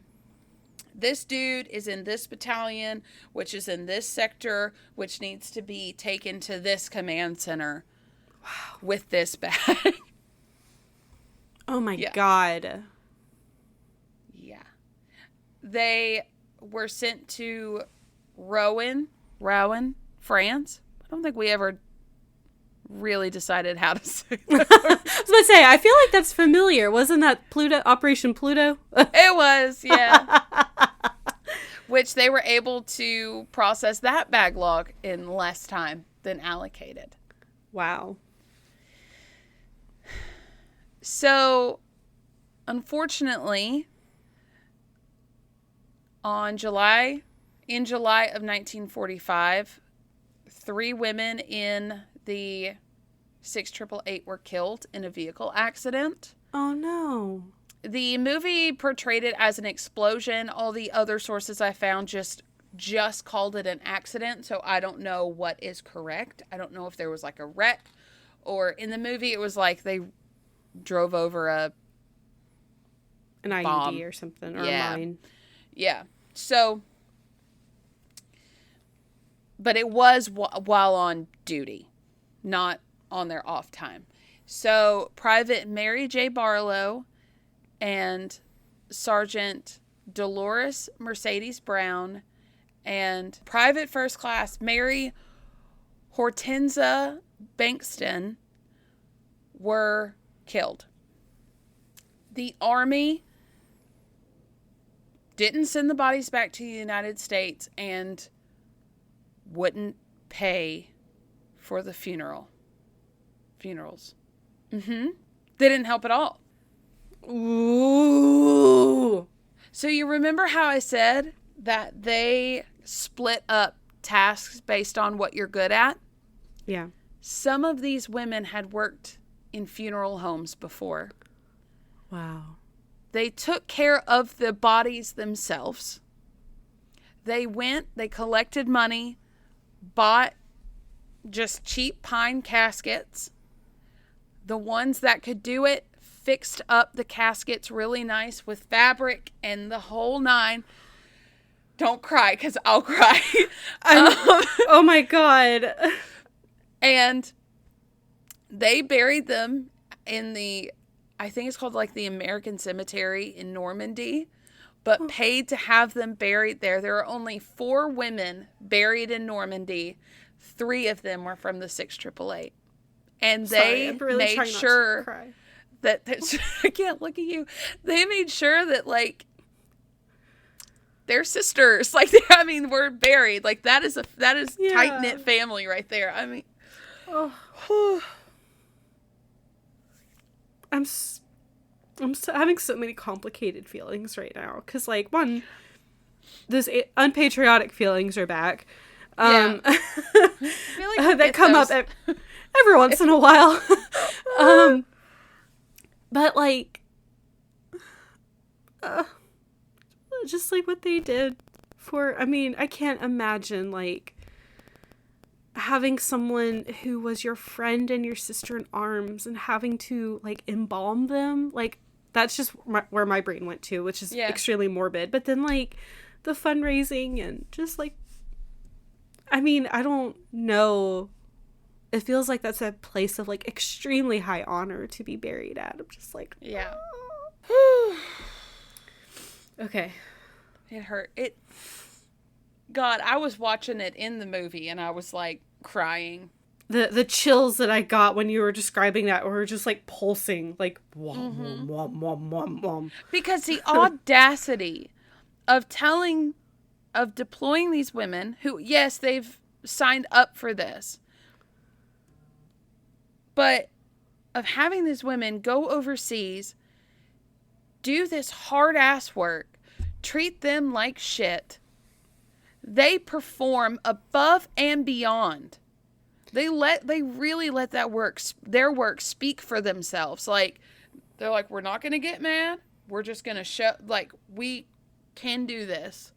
This dude is in this battalion, which is in this sector, which needs to be taken to this command center. Wow. With this bag. Oh my God. Yeah. They were sent to Rouen, France. I don't think we ever really decided how to say that. I was about to say, I feel like that's familiar. Wasn't that Operation Pluto? It was, yeah. Which they were able to process that bag log in less time than allocated. Wow. So, unfortunately, in July of 1945, 3 women in the 6888 were killed in a vehicle accident. Oh no. The movie portrayed it as an explosion. All the other sources I found just called it an accident, so I don't know what is correct. I don't know if there was a wreck, or in the movie it was they drove over an IED bomb. Or something, or a mine. Yeah. So, but it was while on duty, not on their off time. So, Private Mary J. Barlow and Sergeant Dolores Mercedes Brown and Private First Class Mary Hortensia Bankston were killed. The Army didn't send the bodies back to the United States and wouldn't pay for the funerals. They didn't help at all. Ooh. So you remember how I said that they split up tasks based on what you're good at? Yeah. Some of these women had worked in funeral homes before. Wow. They took care of the bodies themselves. They collected money, bought just cheap pine caskets. The ones that could do it fixed up the caskets really nice with fabric and the whole nine. Don't cry, because I'll cry. Oh my God. And they buried them in I think it's called like the American Cemetery in Normandy, but paid to have them buried there. There are only 4 women buried in Normandy. 3 of them were from the 688. And they made sure that I can't look at you. They made sure that like they're sisters. Like we're buried. Like that is tight-knit family right there. I mean, I'm having so many complicated feelings right now. Because, like, one, those unpatriotic feelings are back. I feel like that come up every once in a while. But, like, just, like, what they did I can't imagine, like, having someone who was your friend and your sister in arms and having to, like, embalm them. Like, that's just where my brain went to, which is extremely morbid. But then, like, the fundraising and just, like, I don't know. It feels like that's a place of, like, extremely high honor to be buried at. I'm just like, yeah. Okay. It hurt. God, I was watching it in the movie and I was, like, crying. The chills that I got when you were describing that were just, like, pulsing, like, wom, wom, wom, wom, wom. Because the audacity of deploying these women who, yes, they've signed up for this, but of having these women go overseas, do this hard-ass work, treat them like shit. They perform above and beyond. They really let their work speak for themselves. Like, they're like, we're not going to get mad. We're just going to show, like, we can do this.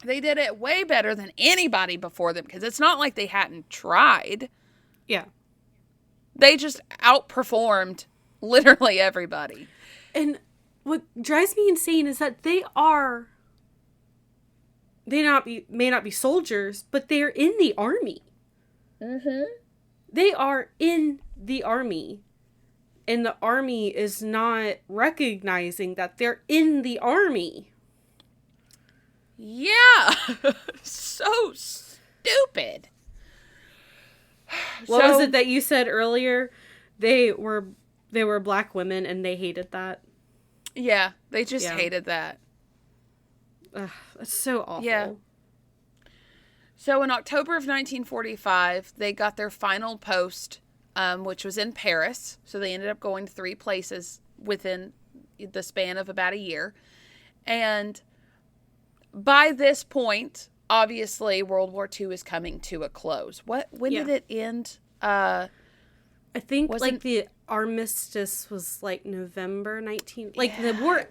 They did it way better than anybody before them, because it's not like they hadn't tried. Yeah. They just outperformed literally everybody. And what drives me insane is that they may not be soldiers, but they're in the army. Mm-hmm. They are in the army. And the army is not recognizing that they're in the army. Yeah. So stupid. What was it that you said earlier? They were black women and they hated that. Yeah, they just hated that. Ugh, that's so awful. Yeah. So in October of 1945, they got their final post, which was in Paris. So they ended up going to 3 places within the span of about a year. And by this point, obviously, World War II is coming to a close. When did it end? I think the armistice was like November 19. Like the war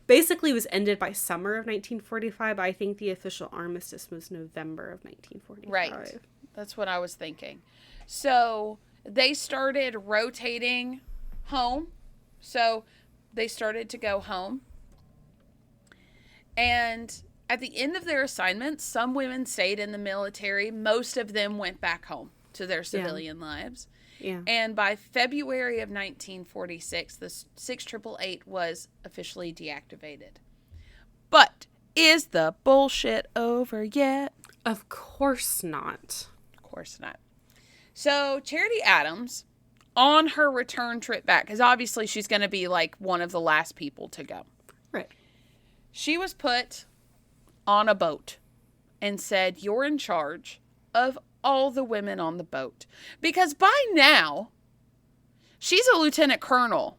basically was ended by summer of 1945. But I think the official armistice was November of 1945. Right. That's what I was thinking. So they started rotating home. So they started to go home. And at the end of their assignments, some women stayed in the military. Most of them went back home to their civilian lives. Yeah. And by February of 1946, the 6888 was officially deactivated. But is the bullshit over yet? Of course not. Of course not. So Charity Adams on her return trip back, because obviously she's going to be like one of the last people to go. Right. She was put on a boat and said, you're in charge of all the women on the boat. Because by now, she's a lieutenant colonel.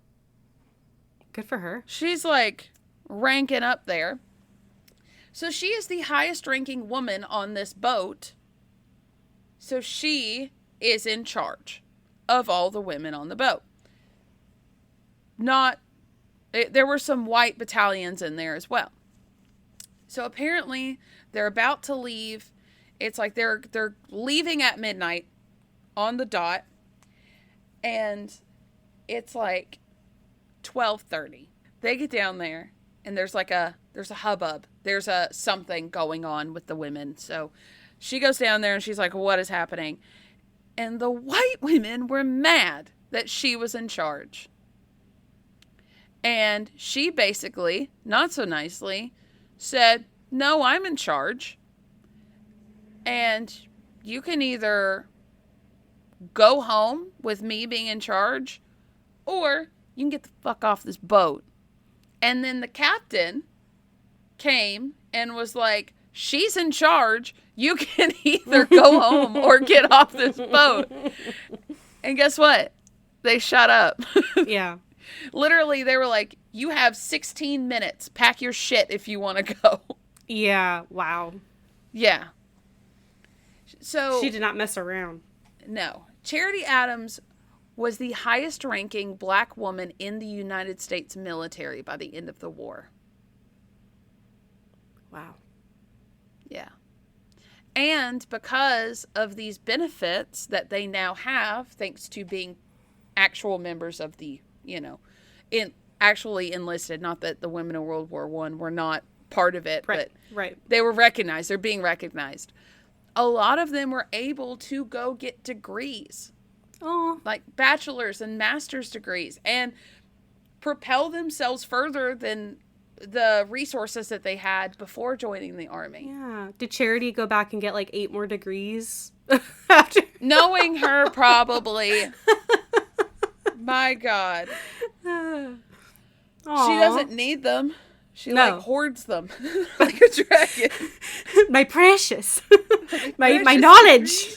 Good for her. She's like ranking up there. So she is the highest ranking woman on this boat. So she is in charge of all the women on the boat. There were some white battalions in there as well. So apparently they're about to leave. It's like they're leaving at midnight on the dot. And it's like 12:30. They get down there and there's a hubbub. There's something going on with the women. So she goes down there and she's like, what is happening? And the white women were mad that she was in charge. And she basically, not so nicely, said, no, I'm in charge. And you can either go home with me being in charge, or you can get the fuck off this boat. And then the captain came and was like, she's in charge. You can either go home or get off this boat. And guess what? They shut up. Yeah. Literally, they were like, you have 16 minutes. Pack your shit if you want to go. Yeah. Wow. Yeah. So she did not mess around. No. Charity Adams was the highest ranking black woman in the United States military by the end of the war. Wow. Yeah. And because of these benefits that they now have, thanks to being actual members of the, actually enlisted, not that the women in World War I were not part of it, right. but right. They were recognized. They're being recognized. A lot of them were able to go get degrees. Oh. Like bachelor's and master's degrees, and propel themselves further than the resources that they had before joining the Army. Yeah. Did Charity go back and get like 8 more degrees after? Knowing her, probably. My God. Aww. She doesn't need them. She hoards them like a dragon. My precious. my knowledge.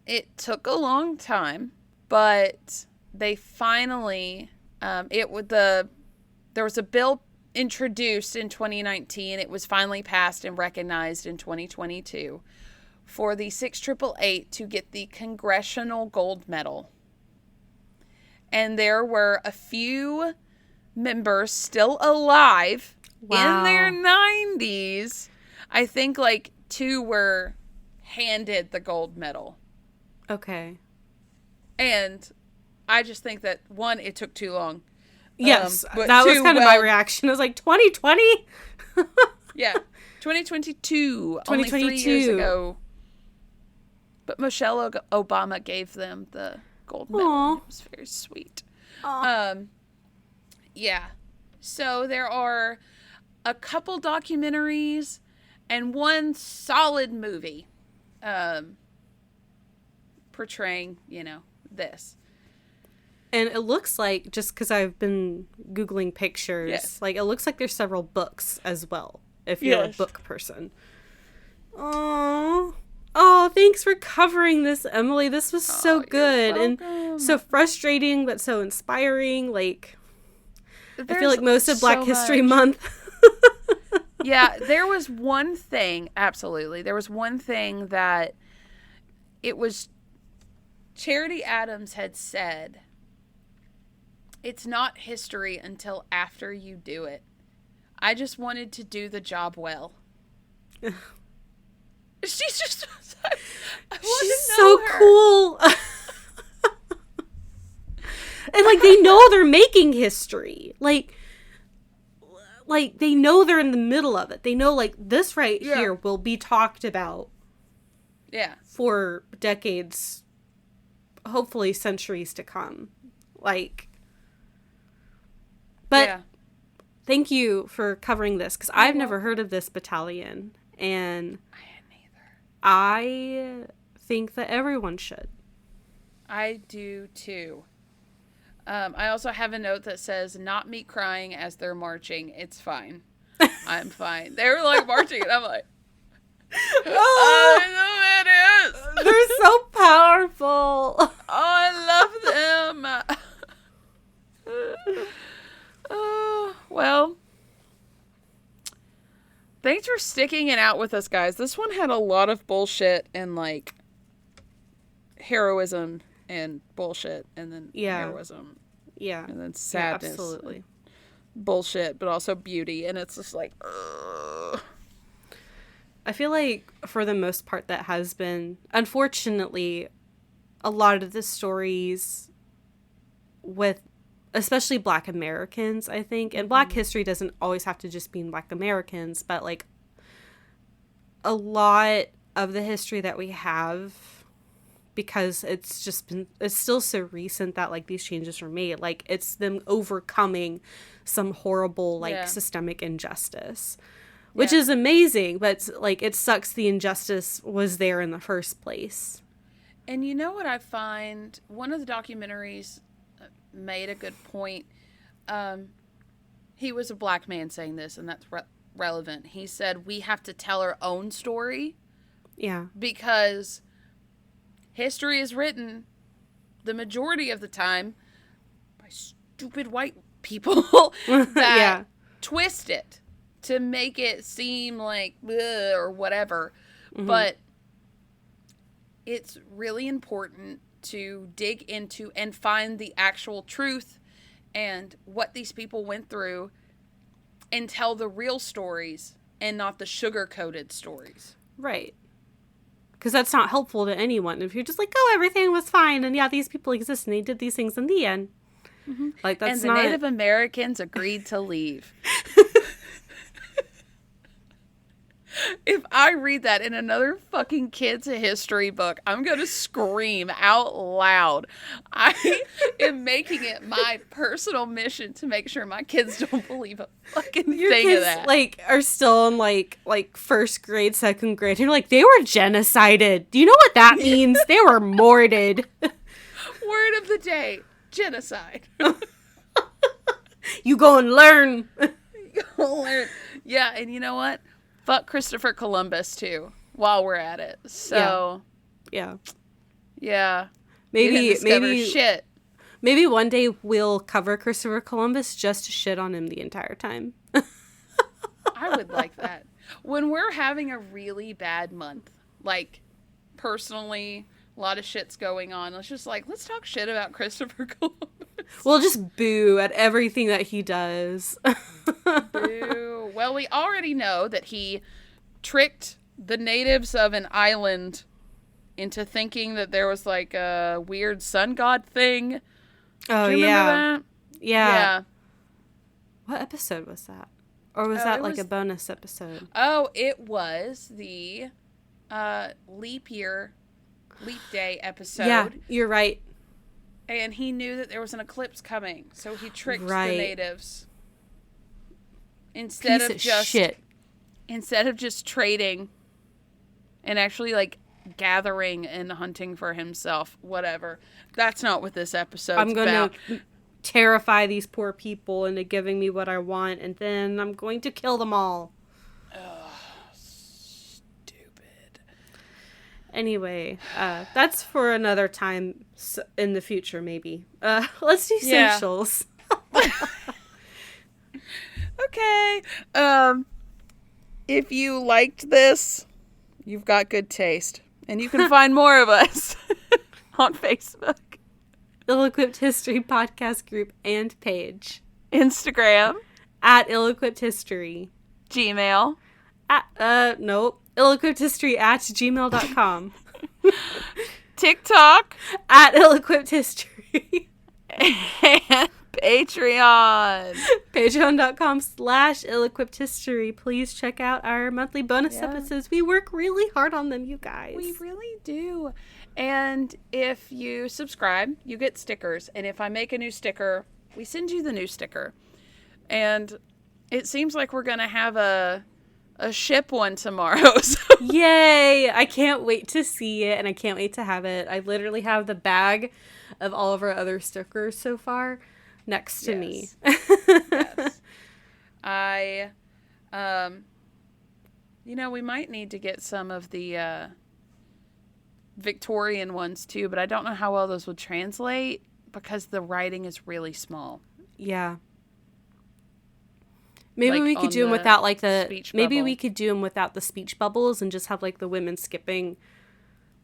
It took a long time, but they finally, there was a bill introduced in 2019. It was finally passed and recognized in 2022 for the 6888 to get the Congressional Gold Medal. And there were a few members still alive in their 90s. I think like 2 were handed the gold medal. Okay. And I just think that, 1, it took too long. Yes, but that 2, was kind of my reaction. I was like, 2020? Yeah, 2022. 2022. Only 3 years ago. But Michelle Obama gave them the gold medal. Aww. It was very sweet. Aww. Yeah. So there are a couple documentaries and 1 solid movie portraying, this. And it looks like, just because I've been Googling pictures, yes. like it looks like there's several books as well, if you're a book person. Oh, thanks for covering this, Emily. This was so good and so frustrating, but so inspiring. Like, I feel like most of Black History Month. Yeah, there was one thing, absolutely. There was one thing that Charity Adams had said, it's not history until after you do it. I just wanted to do the job well. She's just, she's so cool. And like, they know they're making history. Like they know they're in the middle of it. They know like this right here will be talked about. Yeah. For decades, hopefully centuries to come. Thank you for covering this, because I've never heard of this battalion, and I hadn't either. I think that everyone should. I do too. I also have a note that says, not me crying as they're marching. It's fine. I'm fine. They were like marching, and I'm like, I know it is. They're so powerful. Oh, I love them. Oh, well, thanks for sticking it out with us, guys. This one had a lot of bullshit and, like, heroism and bullshit, and then heroism. Yeah. And then sadness. Yeah, absolutely. Bullshit, but also beauty. And it's just like, ugh. I feel like, for the most part, that has been, unfortunately, a lot of the stories with, especially Black Americans, I think, and Black history doesn't always have to just mean Black Americans, but, like, a lot of the history that we have, because it's still so recent that, like, these changes were made, like, it's them overcoming some horrible, like, systemic injustice. Which is amazing, but, like, it sucks the injustice was there in the first place. And you know what I find? One of the documentaries made a good point. He was a Black man saying this, and that's relevant. He said, we have to tell our own story. Yeah. Because history is written, the majority of the time, by stupid white people that twist it to make it seem like or whatever. Mm-hmm. But it's really important to dig into and find the actual truth and what these people went through and tell the real stories and not the sugar-coated stories. Right. Because that's not helpful to anyone. If you're just like, oh, everything was fine, and these people exist, and they did these things in the end. Mm-hmm. Like, that's not... And the Native Americans agreed to leave. If I read that in another fucking kid's history book, I'm going to scream out loud. I am making it my personal mission to make sure my kids don't believe a fucking Your thing kids, of that. Like, are still in, like first grade, second grade. You're like, they were genocided. Do you know what that means? They were mortared. Word of the day, genocide. You go and learn. You go learn. Yeah, and you know what? Fuck Christopher Columbus, too, while we're at it. So, yeah. Maybe shit. Maybe one day we'll cover Christopher Columbus just to shit on him the entire time. I would like that. When we're having a really bad month, like, personally, a lot of shit's going on, let's talk shit about Christopher Columbus. We'll just boo at everything that he does. Boo. Well, we already know that he tricked the natives of an island into thinking that there was, like, a weird sun god thing. Oh, do you remember that? Yeah. What episode was that? Or was that, like, a bonus episode? Oh, it was the leap day episode. Yeah, you're right. And he knew that there was an eclipse coming, so he tricked the natives. Instead of just trading and actually, like, gathering and hunting for himself, whatever. That's not what this episode's about. I'm going to terrify these poor people into giving me what I want, and then I'm going to kill them all. Ugh, stupid. Anyway, that's for another time in the future, maybe. Let's do socials. Okay. If you liked this, you've got good taste. And you can find more of us on Facebook. Ill-Equipped History Podcast Group and page. Instagram. At Ill-Equipped History. Gmail. Ill-Equippedhistory at gmail.com. TikTok. At Ill-Equipped History. And Patreon. Patreon.com/Ill-Equippedhistory. Please check out our monthly bonus episodes. We work really hard on them, you guys. We really do. And if you subscribe, you get stickers. And if I make a new sticker, we send you the new sticker. And it seems like we're going to have a ship one tomorrow. So. Yay! I can't wait to see it, and I can't wait to have it. I literally have the bag of all of our other stickers so far next to me. Yes. We might need to get some of the Victorian ones too, but I don't know how well those would translate because the writing is really small. Yeah. Maybe Like we could on do them the without like speech maybe bubble. we could do them without the speech bubbles and just have like the women skipping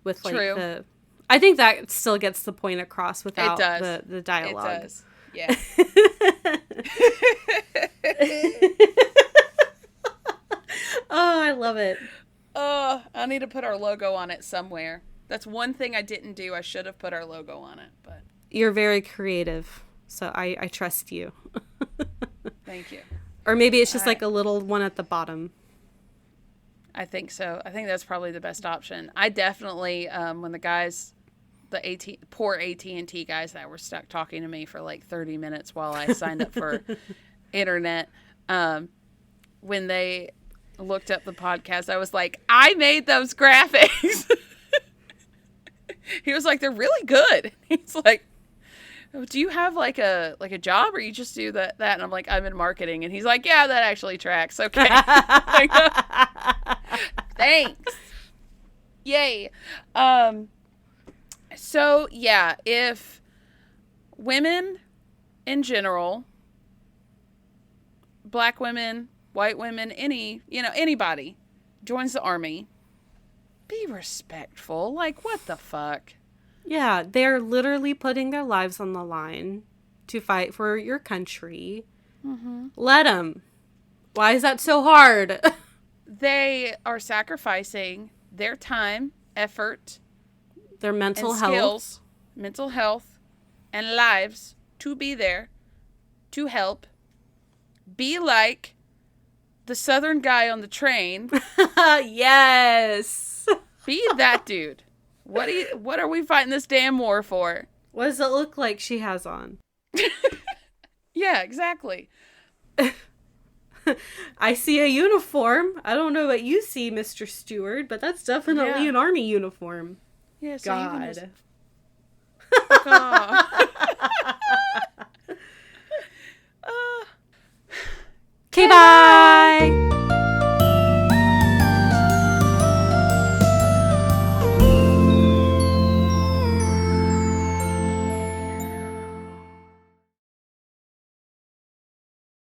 with like True. the. I think that still gets the point across without It does. the dialogue. It does. Yeah. Oh, I love it. Oh, I need to put our logo on it somewhere. That's one thing I didn't do. I should have put our logo on it, but You're very creative, so I trust you. thank you. Or maybe it's just like a little one at the bottom. I think so. I think that's probably the best option. I definitely, when the guys, poor AT&T guys that were stuck talking to me for like 30 minutes while I signed up for internet, when they looked up the podcast, I was like, I made those graphics. He was like, they're really good. He's like, do you have like a job or you just do that? And I'm like, I'm in marketing. And he's like, yeah, that actually tracks. Okay. Thanks. Yay. So yeah, if women in general, black women, white women, anybody joins the army, be respectful. Like, what the fuck? Yeah, they're literally putting their lives on the line to fight for your country. Mm-hmm. Let them. Why is that so hard? They are sacrificing their time, effort, Their mental and health. skills, mental health, and lives to be there, to help. Be like the Southern guy on the train. Yes. Be that dude. What are we fighting this damn war for? What does it look like she has on? Yeah, exactly. I see a uniform. I don't know what you see, Mr. Stewart, but that's definitely an army uniform. Yeah, so God. Okay, bye.